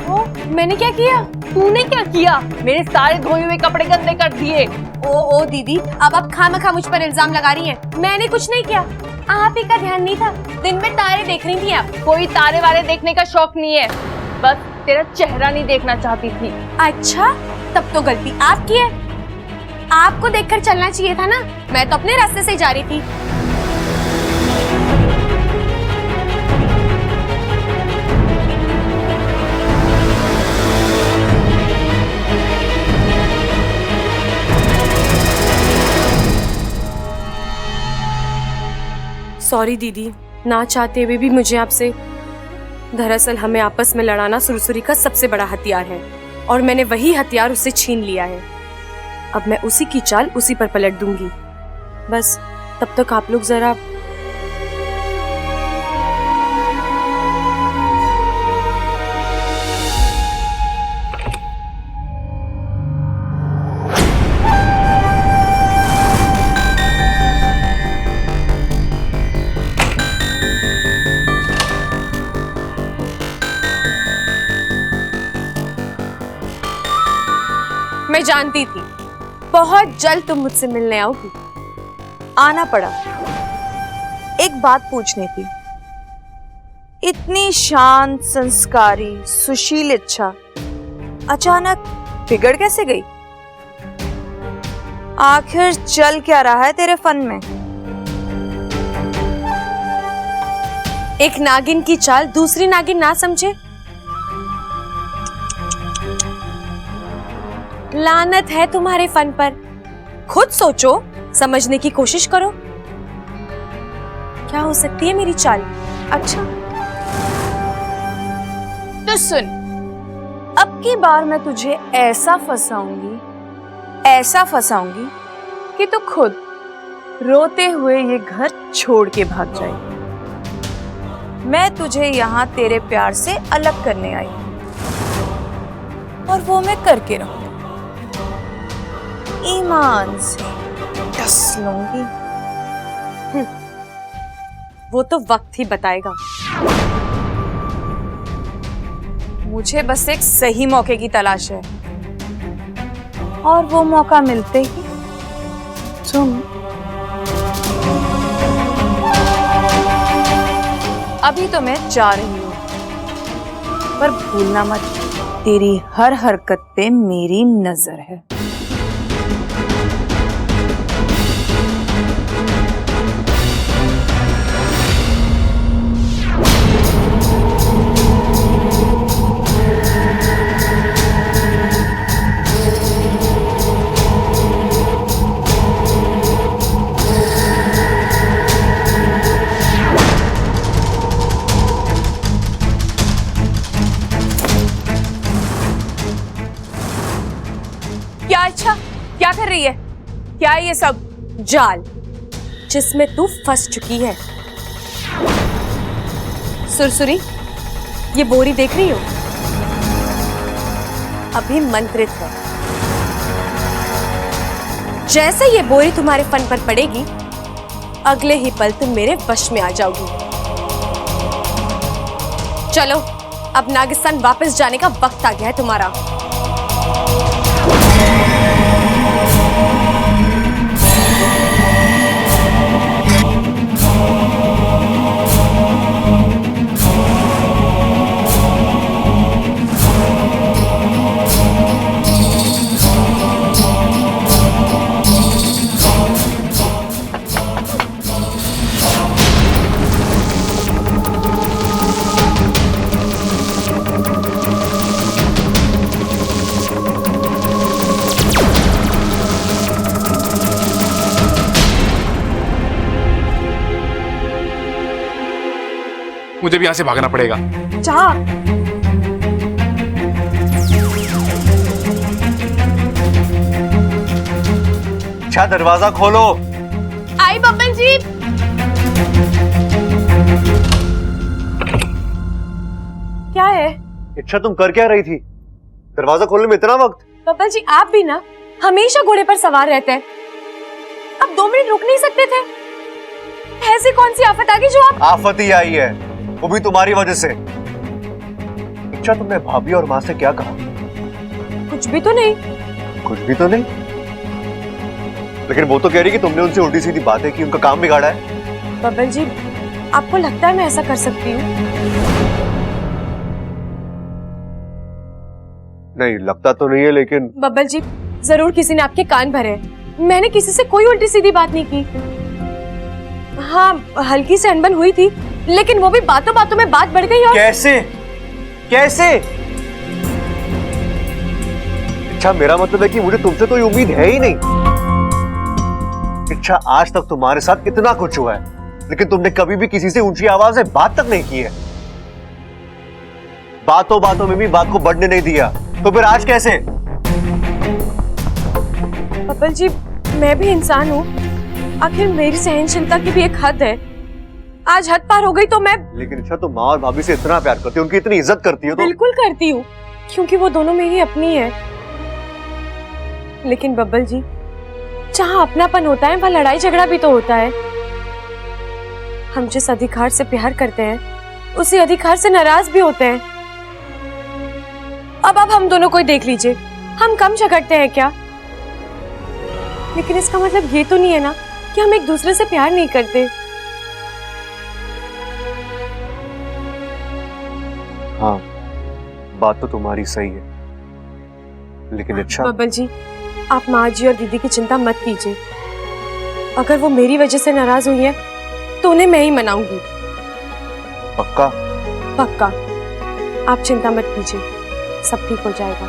[SPEAKER 5] ओ, मैंने क्या किया? तूने क्या किया? मेरे सारे धोए हुए कपड़े गंदे कर दिए। ओ दीदी, अब आप खामखा मुझ पर इल्जाम लगा रही हैं। मैंने कुछ नहीं किया, आप ही का ध्यान नहीं था। दिन में तारे देख रही थी आप। कोई तारे वारे देखने का शौक नहीं है, बस तेरा चेहरा नहीं देखना चाहती थी। अच्छा, तब तो गलती आपकी है। आपको देखकर चलना चाहिए था ना, मैं तो अपने रास्ते से जा रही थी। सॉरी दीदी, ना चाहते हुए भी मुझे आपसे, दरअसल हमें आपस में लड़ाना सुरसुरी का सबसे बड़ा हथियार है और मैंने वही हथियार उससे छीन लिया है। अब मैं उसी की चाल उसी पर पलट दूंगी। बस तब तक आप लोग जरा मैं जानती थी बहुत जल्द तुम मुझसे मिलने आओगी।
[SPEAKER 9] आना पड़ा। एक बात पूछनी थी। इतनी शांत, संस्कारी, सुशील इच्छा अचानक बिगड़ कैसे गई? आखिर चल क्या रहा है तेरे फन में?
[SPEAKER 5] एक नागिन की चाल दूसरी नागिन ना समझे? लानत है तुम्हारे फन पर। खुद सोचो, समझने की कोशिश करो। क्या हो सकती है मेरी चाल? अच्छा
[SPEAKER 9] तो सुन, अब की बार मैं तुझे ऐसा फंसाऊंगी कि तू खुद रोते हुए ये घर छोड़ के भाग जाए। मैं तुझे यहाँ तेरे प्यार से अलग करने आई और वो मैं करके रहूंगी। ईमान से डस लूंगी।
[SPEAKER 5] वो तो वक्त ही बताएगा।
[SPEAKER 9] मुझे बस एक सही मौके की तलाश है और वो मौका मिलते ही तुम अभी तो मैं जा रही हूँ, पर भूलना मत, तेरी हर हरकत पे मेरी नजर है।
[SPEAKER 5] क्या कर रही है? क्या है ये सब? जाल जिसमें तू फंस चुकी है। सुरसुरी, ये बोरी देख रही हो, अभी मंत्रित है। जैसे ये बोरी तुम्हारे फन पर पड़ेगी, अगले ही पल तुम मेरे वश में आ जाओगी। चलो, अब नागिस्तान वापस जाने का वक्त आ गया है तुम्हारा।
[SPEAKER 10] मुझे भी यहाँ से भागना पड़ेगा।
[SPEAKER 5] जा।
[SPEAKER 7] अच्छा, दरवाजा खोलो।
[SPEAKER 5] आई बब्बन जी। क्या है?
[SPEAKER 7] अच्छा, तुम कर क्या रही थी? दरवाजा खोलने में इतना वक्त?
[SPEAKER 5] बब्बन जी, आप भी ना हमेशा घोड़े पर सवार रहते हैं। अब 2 मिनट रुक नहीं सकते थे? ऐसी कौन सी आफत आ गई जो आप?
[SPEAKER 7] आफत ही आई है, वो भी तुम्हारी वजह से। अच्छा, तुमने भाभी और माँ से क्या कहा?
[SPEAKER 5] कुछ भी तो नहीं।
[SPEAKER 7] कुछ भी तो नहीं? लेकिन वो तो कह रही कि तुमने उनसे उल्टी सीधी बातें की, उनका काम बिगाड़ा है।
[SPEAKER 5] बब्बन जी, आपको लगता है मैं ऐसा कर सकती हूँ?
[SPEAKER 7] नहीं, लगता तो नहीं है, लेकिन
[SPEAKER 5] बब्बन जी, जरूर किसी ने आपके कान भरे। मैंने किसी से कोई उल्टी सीधी बात नहीं की। हाँ, हल्की से अनबन हुई थी, लेकिन वो भी बातों बातों में बात बढ़ गई। और
[SPEAKER 7] कैसे? कैसे? अच्छा, मेरा मतलब है कि मुझे तुमसे तो ये उम्मीद है ही नहीं। अच्छा, आज तक तुम्हारे साथ इतना कुछ हुआ है, लेकिन तुमने कभी भी किसी से ऊंची आवाज में बात तक नहीं की है। बातों बातों में भी बात को बढ़ने नहीं दिया, तो फिर आज कैसे?
[SPEAKER 5] बब्बन जी, मैं भी इंसान हूँ। आखिर मेरी सहनशीलता की भी एक हद है। आज हद पार हो गई तो मैं।
[SPEAKER 7] लेकिन अच्छा, तुम माँ और भाभी से इतना प्यार करती हो, उनकी इतनी इज्जत करती हो तो।
[SPEAKER 5] बिल्कुल करती हूँ, क्योंकि वो दोनों मेरी अपनी है। लेकिन बब्बल जी, जहाँ अपनापन होता है वहाँ लड़ाई झगड़ा भी तो होता है। हम जिस अधिकार से प्यार करते हैं, उसी अधिकार से नाराज भी होते हैं। अब हम दोनों को देख लीजिए, हम कम झगड़ते हैं क्या? लेकिन इसका मतलब ये तो नहीं है ना कि हम एक दूसरे से प्यार नहीं करते।
[SPEAKER 7] हाँ, बात तो तुम्हारी सही है, लेकिन अच्छा।
[SPEAKER 5] बब्बल जी, आप माँ जी और दीदी की चिंता मत कीजिए। अगर वो मेरी वजह से नाराज हुई है, तो उन्हें मैं ही मनाऊंगी।
[SPEAKER 7] पक्का?
[SPEAKER 5] पक्का। आप चिंता मत कीजिए, सब ठीक हो जाएगा।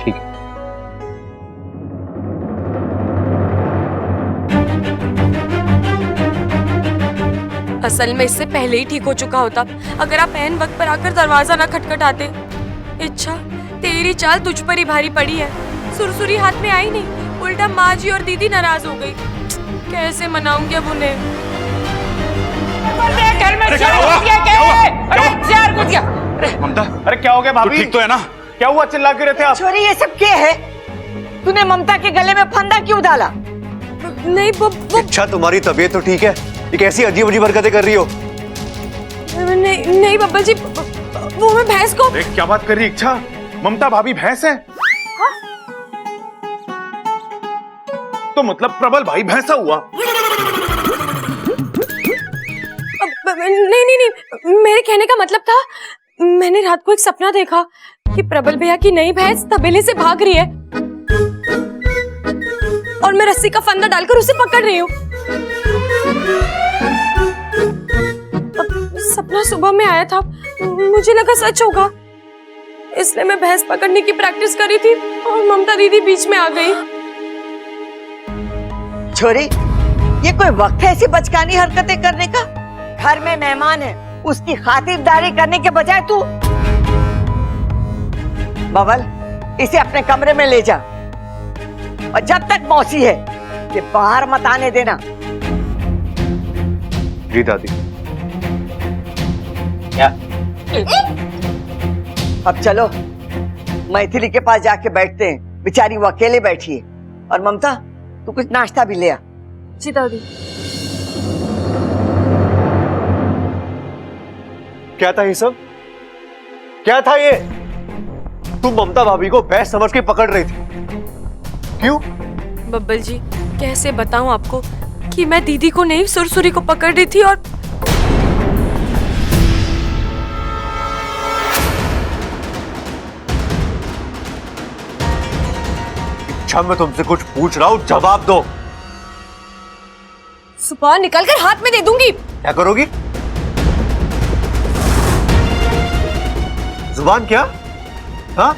[SPEAKER 7] ठीक है।
[SPEAKER 5] असल में इससे पहले ही ठीक हो चुका होता, अगर आप ऐन वक्त पर आकर दरवाजा ना खटखटाते। इच्छा, तेरी चाल तुझ पर ही भारी पड़ी है। सुरसुरी हाथ में आई नहीं, उल्टा माँ जी और दीदी नाराज हो गई। कैसे मनाऊंगी अब उन्हें?
[SPEAKER 3] ममता,
[SPEAKER 1] अरे क्या हो गया भाभी?
[SPEAKER 3] ठीक तो है ना?
[SPEAKER 1] क्या हुआ, चिल्ला के रहते आप?
[SPEAKER 2] छोरी, ये सब क्या है? तूने ममता के गले में फंदा क्यों डाला?
[SPEAKER 5] नहीं, वो
[SPEAKER 7] अच्छा, तुम्हारी तबीयत तो ठीक है? ये कैसी अजीब अजीब हरकतें कर रही हो?
[SPEAKER 5] नहीं बब्बा जी, वो मैं भैंस को।
[SPEAKER 1] अरे क्या बात कर रही इच्छा? ममता भाभी भैंस है? तो मतलब प्रबल भाई भैंसा हुआ?
[SPEAKER 5] नहीं, मेरे कहने का मतलब था, मैंने रात को एक सपना देखा कि प्रबल भैया की नई भैंस तबेले से भाग रही है और मैं रस्सी का फंदा डालकर उसे पकड़ रही हूँ। सपना सुबह में आया था, मुझे लगा सच होगा, इसलिए मैं भैंस पकड़ने की प्रैक्टिस करी थी और ममता दीदी बीच में आ गई।
[SPEAKER 2] छोरी, ये कोई वक्त है ऐसी बचकानी हरकतें करने का? घर में मेहमान है, उसकी खातिरदारी करने के बजाय तू। बबल, इसे अपने कमरे में ले जा और जब तक मौसी है ये बाहर मत आने देना।
[SPEAKER 7] जी दादी।
[SPEAKER 2] अब चलो मैथिली के पास जाके बैठते हैं, बेचारी वो अकेले बैठी है। और ममता तू कुछ नाश्ता भी ले आ।
[SPEAKER 6] जी दादी।
[SPEAKER 7] क्या था ये सब? क्या था ये? तुम ममता भाभी को भैंस समझ के पकड़ रही थी, क्यों?
[SPEAKER 5] बब्बल जी कैसे बताऊं आपको कि मैं दीदी को नहीं सुरसुरी को पकड़ रही थी। और
[SPEAKER 7] अच्छा मैं तुमसे कुछ पूछ रहा हूं, जवाब दो।
[SPEAKER 5] सुबह निकल कर हाथ में दे दूंगी।
[SPEAKER 7] क्या करोगी? जुबान क्या? हाँ?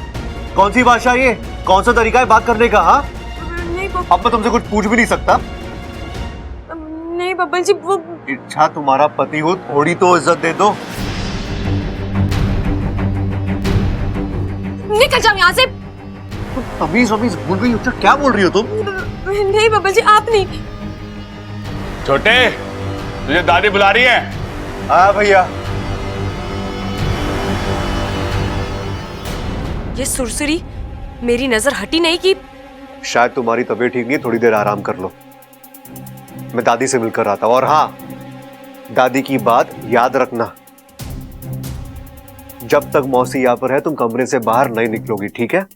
[SPEAKER 7] कौन सी भाषा ये? कौन सा तरीका है बात करने का? हाँ?
[SPEAKER 5] नहीं
[SPEAKER 7] अब मैं तुमसे कुछ पूछ भी नहीं सकता।
[SPEAKER 5] नहीं बब्बल जी, वो
[SPEAKER 7] इच्छा तुम्हारा पति हो, थोड़ी तो इज्जत दे दो।
[SPEAKER 5] निकल जाओ यहाँ से।
[SPEAKER 7] तमीज वमीज भूल गई हो क्या? बोल रही हो तुम?
[SPEAKER 5] नहीं बब्बल जी, आप नहीं।
[SPEAKER 3] छोटे, तुझे दादी बुला रही है।
[SPEAKER 7] हाँ भैया।
[SPEAKER 5] ये सुरसुरी मेरी नजर हटी नहीं कि
[SPEAKER 7] शायद तुम्हारी तबीयत ठीक नहीं, थोड़ी देर आराम कर लो। मैं दादी से मिलकर आता हूं। और हाँ, दादी की बात याद रखना, जब तक मौसी यहां पर है तुम कमरे से बाहर नहीं निकलोगी, ठीक है?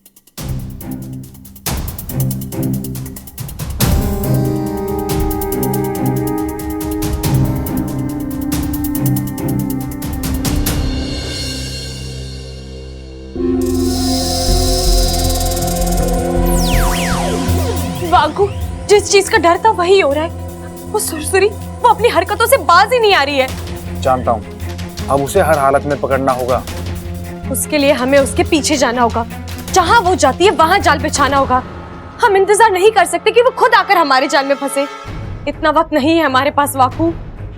[SPEAKER 5] वागू, जिस चीज का डर था वही हो रहा है। वो सुरसुरी वो अपनी हरकतों से बाज ही नहीं आ रही है।
[SPEAKER 10] जानता हूँ, अब उसे हर हालत में पकड़ना होगा।
[SPEAKER 5] उसके लिए हमें उसके पीछे जाना होगा, जहाँ वो जाती है वहाँ जाल बिछाना होगा। हम इंतजार नहीं कर सकते कि वो खुद आकर हमारे जाल में फंसे। इतना वक्त नहीं है हमारे पास वाकू।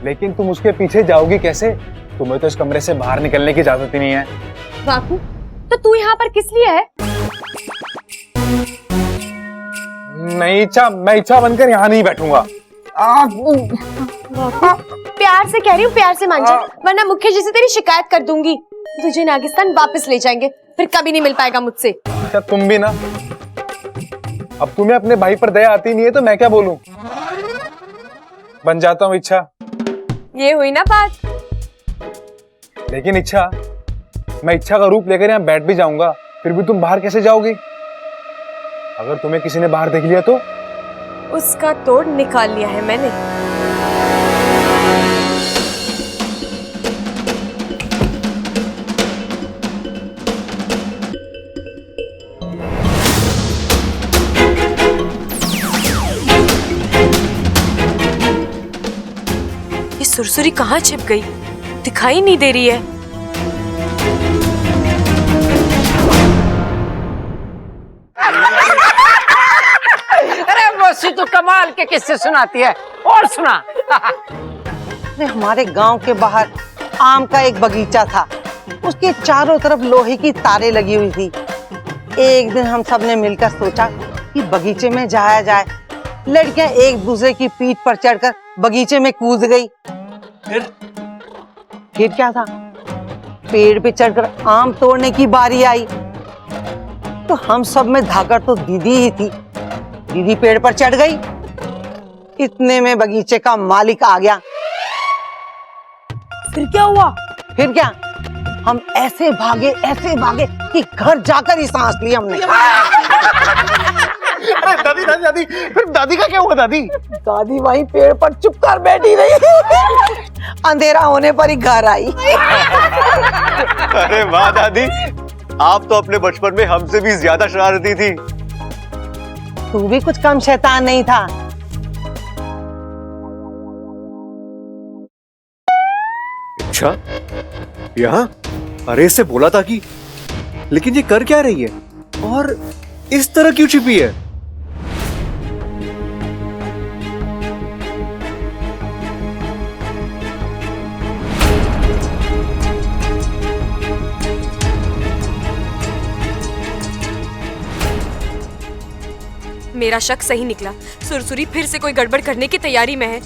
[SPEAKER 10] लेकिन तुम उसके पीछे जाओगी कैसे? तुम्हें तो इस कमरे से बाहर निकलने की इजाजत ही नहीं है।
[SPEAKER 5] वाकू, तो तू यहाँ पर किस लिए है?
[SPEAKER 10] नहीं इच्छा, मैं इच्छा बनकर यहाँ नहीं बैठूंगा।
[SPEAKER 5] प्यार से कह रही हूँ, प्यार से मान जा, वरना मुख्य जी से तेरी शिकायत कर दूंगी। तुझे नागिस्तान वापस ले जाएंगे, फिर कभी नहीं मिल पाएगा मुझसे।
[SPEAKER 10] क्या तुम भी ना? अब तुम्हें अपने भाई पर दया आती नहीं है तो मैं क्या बोलूं? बन जाता हूँ इच्छा।
[SPEAKER 5] ये हुई ना बात।
[SPEAKER 10] लेकिन इच्छा, मैं इच्छा का रूप लेकर यहाँ बैठ भी जाऊंगा, फिर भी तुम बाहर कैसे जाओगी? अगर तुम्हें किसी ने बाहर देख लिया तो?
[SPEAKER 5] उसका तोड़ निकाल लिया है मैंने। ये सुरसुरी कहाँ छिप गई? दिखाई नहीं दे रही है।
[SPEAKER 4] तो कमाल के किस्से सुनाती है। और सुना।
[SPEAKER 12] हमारे गांव के बाहर आम का एक बगीचा था, उसके चारों तरफ लोहे की तारें लगी हुई थी। एक दिन हम सब ने मिलकर सोचा कि बगीचे में जाया जाए। लड़कियां एक दूसरे की पीठ पर चढ़कर बगीचे में कूद गई। फिर क्या था, पेड़ पे चढ़कर आम तोड़ने की बारी आई तो हम सब में धाकड़ तो दीदी ही थी। दीदी पेड़ पर चढ़ गई, इतने में बगीचे का मालिक आ गया। फिर क्या हुआ? फिर क्या, हम ऐसे भागे कि घर जाकर ही सांस ली हमने।
[SPEAKER 1] अरे दादी दादी दादी, फिर दादी का क्या हुआ? दादी
[SPEAKER 12] दादी वहीं पेड़ पर चुप कर बैठी रही। अंधेरा होने पर ही घर आई।
[SPEAKER 7] अरे वाह दादी, आप तो अपने बचपन में हमसे भी ज्यादा शरारती थी।
[SPEAKER 12] तू भी कुछ कम शैतान नहीं था।
[SPEAKER 7] अच्छा, यहाँ? अरे इससे बोला था कि, लेकिन ये कर क्या रही है और इस तरह क्यों छिपी है?
[SPEAKER 5] मेरा शक सही निकला। सुरसुरी फिर से कोई गड़बड़ करने की तैयारी में है।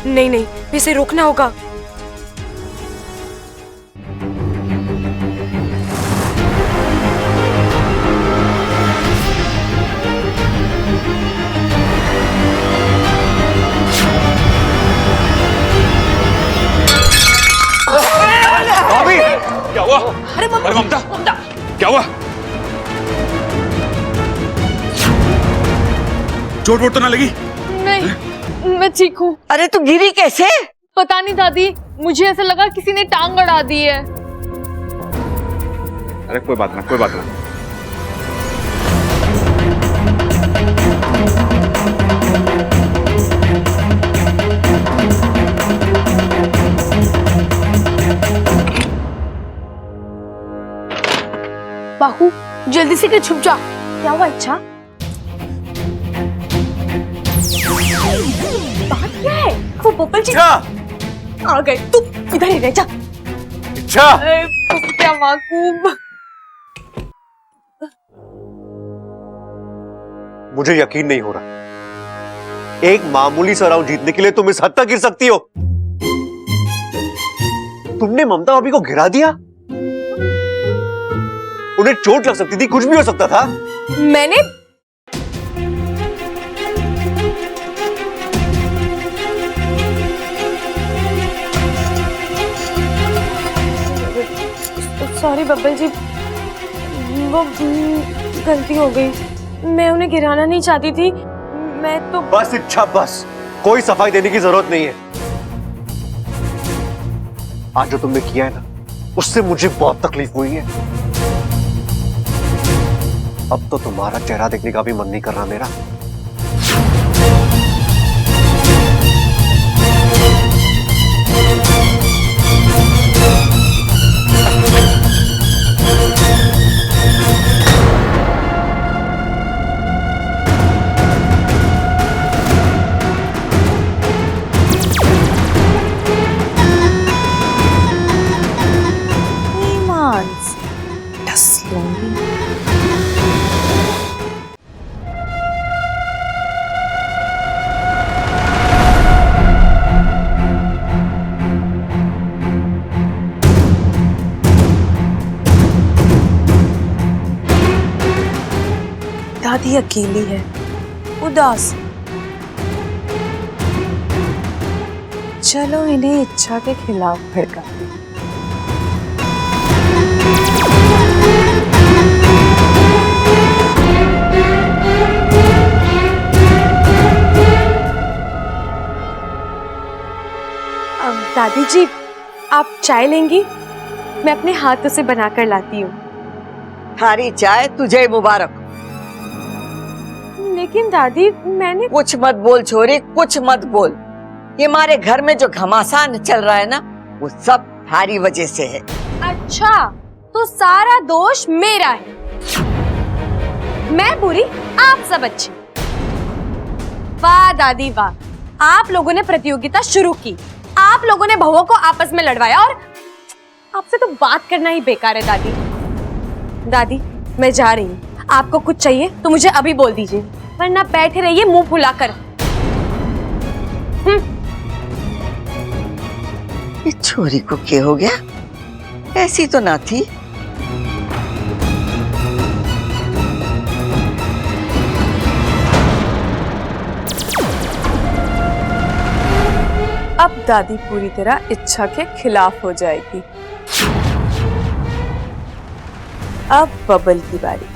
[SPEAKER 5] नहीं नहीं, इसे रोकना होगा।
[SPEAKER 3] क्या हुआ? अरे ममता, क्या हुआ? चोट वोट तो ना लगी?
[SPEAKER 6] नहीं, मैं ठीक हूँ।
[SPEAKER 2] अरे तू गिरी कैसे?
[SPEAKER 6] पता नहीं दादी, मुझे ऐसा लगा किसी ने टांग अड़ा दी है।
[SPEAKER 3] अरे कोई बात ना, कोई बात ना।
[SPEAKER 6] बाहू जल्दी से के छुप जा। क्या हुआ? अच्छा बात क्या है? वो बब्बल जी आ गए। तू इधर ही रह जा। क्या माकूब।
[SPEAKER 7] मुझे यकीन नहीं हो रहा, एक मामूली सा राउंड जीतने के लिए तुम इस हद तक गिर सकती हो। तुमने ममता भाभी को गिरा दिया। उन्हें चोट लग सकती थी, कुछ भी हो सकता था।
[SPEAKER 6] मैंने सॉरी बब्बल जी, वो गलती हो गई। मैं उन्हें गिराना नहीं चाहती थी। मैं तो
[SPEAKER 7] बस इच्छा, बस कोई सफाई देने की जरूरत नहीं है। आज जो तुमने किया है ना, उससे मुझे बहुत तकलीफ हुई है। अब तो तुम्हारा चेहरा देखने का भी मन नहीं कर रहा मेरा।
[SPEAKER 6] दादी अकेली है, उदास। चलो इन्हें इच्छा के खिलाफ भड़का। दादी जी, आप चाय लेंगी? मैं अपने हाथों से बनाकर लाती हूँ।
[SPEAKER 2] थारी चाय तुझे मुबारक।
[SPEAKER 6] लेकिन दादी मैंने
[SPEAKER 2] कुछ मत बोल छोरी, कुछ मत बोल। ये हमारे घर में जो घमासान चल रहा है ना, वो सब थारी वजह से है।
[SPEAKER 6] अच्छा, तो सारा दोष मेरा है। मैं बुरी, आप सब अच्छे। वाह दादी वाह, आप लोगों ने प्रतियोगिता शुरू की, आप लोगों ने बहुओं को आपस में लड़वाया, और आपसे तो बात करना ही बेकार है दादी। दादी मैं जा रही हूँ, आपको कुछ चाहिए तो मुझे अभी बोल दीजिए, वरना बैठे रहिए मुंह फुलाकर।
[SPEAKER 2] ये छोरी को क्या हो गया? ऐसी तो ना थी।
[SPEAKER 6] अब दादी पूरी तरह इच्छा के खिलाफ हो जाएगी। अब बबल की बारी,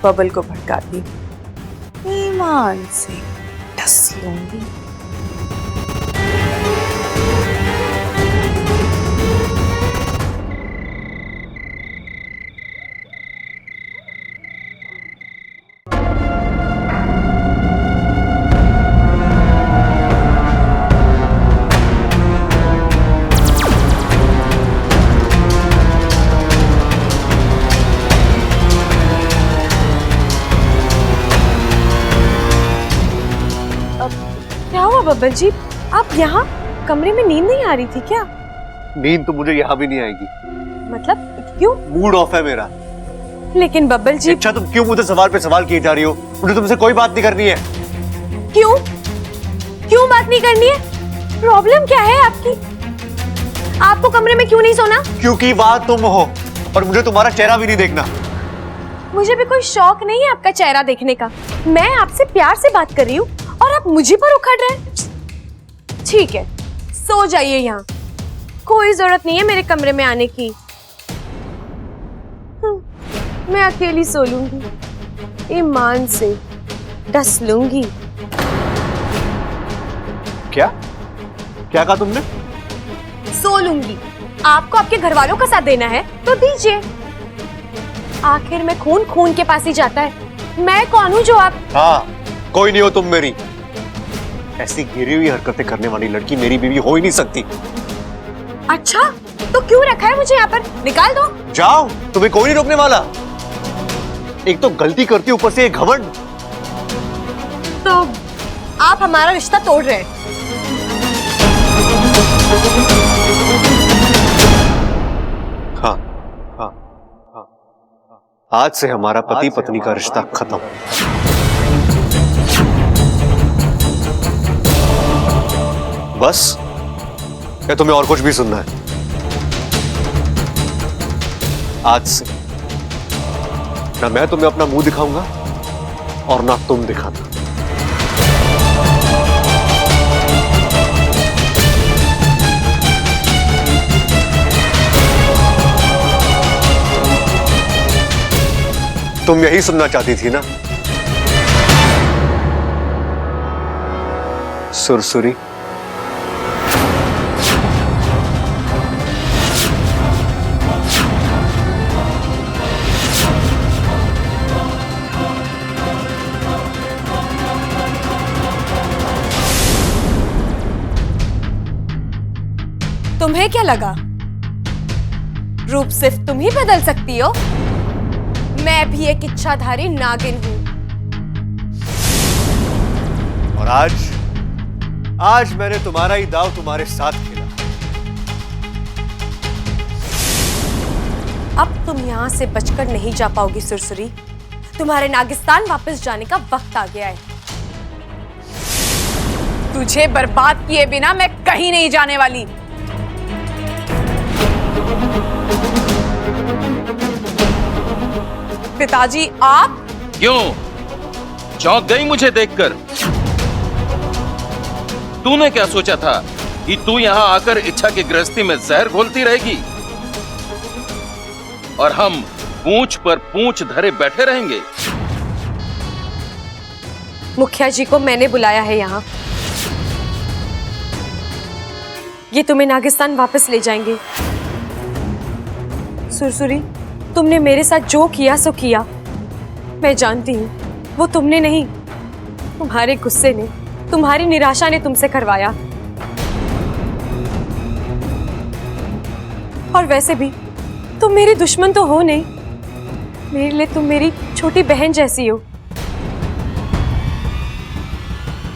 [SPEAKER 6] बबल को भड़काती, ईमान से डस लूंगी। बब्बल जी, आप यहाँ कमरे में नींद नहीं आ रही थी क्या?
[SPEAKER 7] नींद तो मुझे यहाँ भी नहीं आएगी।
[SPEAKER 6] मतलब क्यों?
[SPEAKER 7] मूड ऑफ है मेरा।
[SPEAKER 6] लेकिन बब्बल जी,
[SPEAKER 7] अच्छा तुम क्यों मुझे सवाल पे सवाल किए जा रही हो? मुझे तुमसे कोई बात नहीं करनी है।
[SPEAKER 6] क्यों? क्यों बात नहीं करनी है? प्रॉब्लम क्या है आपकी? आपको कमरे में क्यों नहीं सोना?
[SPEAKER 7] क्योंकि वहां तुम हो और मुझे तुम्हारा चेहरा भी नहीं देखना।
[SPEAKER 6] मुझे भी कोई शौक नहीं है आपका चेहरा देखने का। मैं आपसे प्यार से बात कर रही हूँ और आप मुझे पर उखड़ रहे हैं। ठीक है, सो जाइए यहाँ। कोई जरूरत नहीं है मेरे कमरे में आने की। मैं अकेली सो लूंगी, ईमान से डस लूंगी।
[SPEAKER 7] क्या क्या कहा तुमने?
[SPEAKER 6] सो लूंगी। आपको आपके घर वालों का साथ देना है तो दीजिए। आखिर में खून खून के पास ही जाता है। मैं कौन हूँ जो आप?
[SPEAKER 7] हाँ, कोई नहीं हो तुम मेरी। ऐसी गिरी हुई हरकतें करने वाली लड़की मेरी बीवी हो ही नहीं सकती।
[SPEAKER 6] अच्छा, तो क्यों रखा है मुझे यहाँ पर? निकाल दो।
[SPEAKER 7] जाओ, तुम्हें कोई नहीं रोकने वाला। एक तो गलती करती ऊपर से एक घमंड।
[SPEAKER 6] तो आप हमारा रिश्ता तोड़ रहे हैं।
[SPEAKER 7] हाँ, हाँ, हाँ, आज से हमारा पति पत्नी का रिश्ता खत्म। बस या तुम्हें और कुछ भी सुनना है? आज से ना मैं तुम्हें अपना मुंह दिखाऊंगा और ना तुम दिखाना। तुम यही सुनना चाहती थी ना? सुरसुरी।
[SPEAKER 6] तुम्हें क्या लगा रूप सिर्फ तुम ही बदल सकती हो? मैं भी एक इच्छाधारी नागिन हूं।
[SPEAKER 7] और आज मैंने तुम्हारा ही दाव तुम्हारे साथ खेला।
[SPEAKER 6] अब तुम यहाँ से बचकर नहीं जा पाओगी सुरसुरी। तुम्हारे नागिस्तान वापस जाने का वक्त आ गया है। तुझे बर्बाद किए बिना मैं कहीं नहीं जाने वाली। पिताजी, आप
[SPEAKER 11] क्यों चौंक गई मुझे देखकर? तूने क्या सोचा था कि तू यहां आकर इच्छा की गृहस्थी में जहर घोलती रहेगी और हम पूंछ पर पूंछ धरे बैठे रहेंगे?
[SPEAKER 6] मुखिया जी को मैंने बुलाया है यहाँ। ये तुम्हें नागिस्तान वापस ले जाएंगे। सुरसुरी, तुमने मेरे साथ जो किया सो किया। मैं जानती हूँ वो तुमने नहीं, तुम्हारे गुस्से ने, तुम्हारी निराशा ने तुमसे करवाया। और वैसे भी तुम मेरी दुश्मन तो हो नहीं। मेरे लिए तुम मेरी छोटी बहन जैसी हो।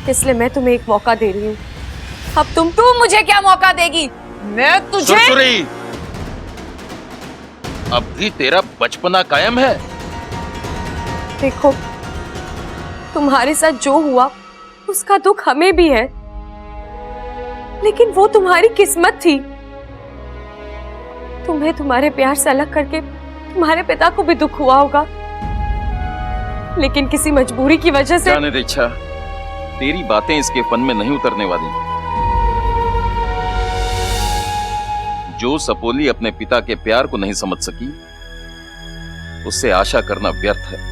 [SPEAKER 6] इसलिए मैं तुम्हें एक मौका दे रही हूँ। अब तुम मुझे क्या मौका देगी? मैं तुझे
[SPEAKER 11] सुरसुरी, अब भी तेरा बचपना कायम है?
[SPEAKER 6] देखो, तुम्हारे साथ जो हुआ उसका दुख हमें भी है, लेकिन वो तुम्हारी किस्मत थी। तुम्हें तुम्हारे प्यार से अलग करके तुम्हारे पिता को भी दुख हुआ होगा, लेकिन किसी मजबूरी की वजह से।
[SPEAKER 11] जाने दे इच्छा, तेरी बातें इसके फन में नहीं उतरने वाली। जो सपोली अपने पिता के प्यार को नहीं समझ सकी, उससे आशा करना व्यर्थ है।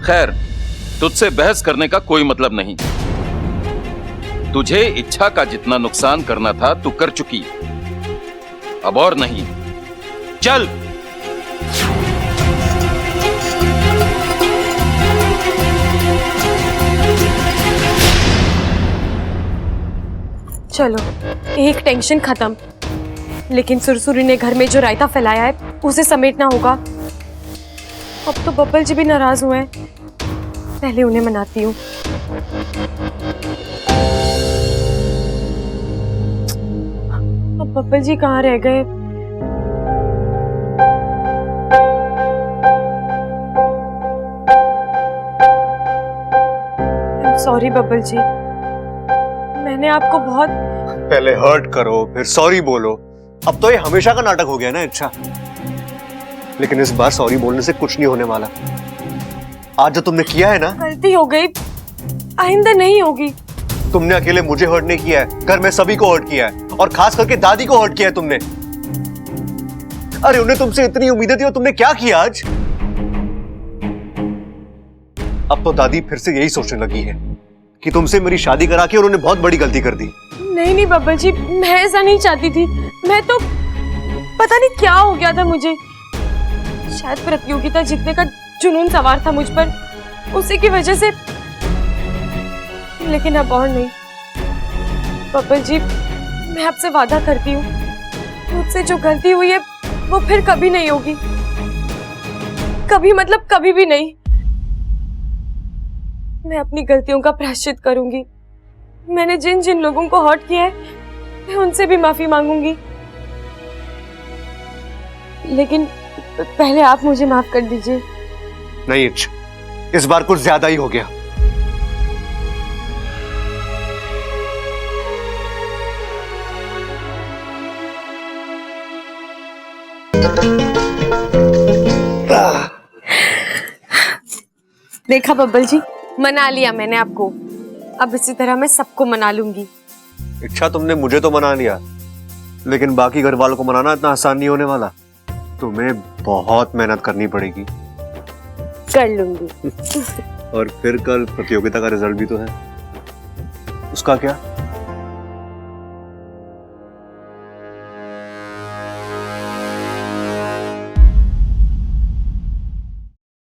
[SPEAKER 11] खैर, तुझसे बहस करने का कोई मतलब नहीं। तुझे इच्छा का जितना नुकसान करना था तू कर चुकी, अब और नहीं। चल।
[SPEAKER 6] चलो, एक टेंशन खत्म। लेकिन सुरसुरी ने घर में जो रायता फैलाया है उसे समेटना होगा। अब तो बब्बल जी भी नाराज हुए हैं। पहले उन्हें मनाती हूँ। अब बब्बल जी कहाँ रह गए? सॉरी बब्बल जी, मैं मैंने आपको बहुत
[SPEAKER 7] पहले हर्ट करो फिर सॉरी बोलो। अब तो ये हमेशा का नाटक हो गया ना इच्छा। लेकिन इस बार सॉरी बोलने से कुछ नहीं होने वाला। आज जो तुमने किया है ना,
[SPEAKER 6] गलती हो गई, आइंदा नहीं होगी।
[SPEAKER 7] तुमने अकेले मुझे हर्ट नहीं किया है, घर में सभी को हर्ट किया है और खास करके दादी को हर्ट किया है तुमने। अरे उन्हें तुमसे इतनी उम्मीदें थी और तुमने क्या किया आज? अब तो दादी फिर से यही सोचने लगी है कि तुमसे मेरी शादी करा के उन्होंने बहुत बड़ी गलती कर दी।
[SPEAKER 6] नहीं नहीं बब्बल जी, मैं ऐसा नहीं चाहती थी। मैं तो पता नहीं क्या हो गया था मुझे, शायद प्रतियोगिता जीतने का जुनून सवार था मुझ पर, उसी की वजह से। लेकिन अब और नहीं बब्बल जी, मैं आपसे वादा करती हूँ, मुझसे जो गलती हुई है वो फिर कभी नहीं होगी। कभी मतलब कभी भी नहीं। मैं अपनी गलतियों का प्रायश्चित करूंगी। मैंने जिन जिन लोगों को हर्ट किया है मैं उनसे भी माफी मांगूंगी। लेकिन पहले आप मुझे माफ कर दीजिए।
[SPEAKER 7] नहीं इच्छा, इस बार कुछ ज्यादा ही हो गया।
[SPEAKER 6] देखा बब्बल जी, मना लिया मैंने आपको। अब इसी तरह मैं सबको मना लूंगी।
[SPEAKER 7] इच्छा तुमने मुझे तो मना लिया, लेकिन बाकी घर वालों को मनाना इतना आसान नहीं होने वाला। तुम्हें बहुत मेहनत करनी पड़ेगी।
[SPEAKER 6] कर लूंगी।
[SPEAKER 7] और फिर कल प्रतियोगिता का रिजल्ट भी तो है, उसका क्या?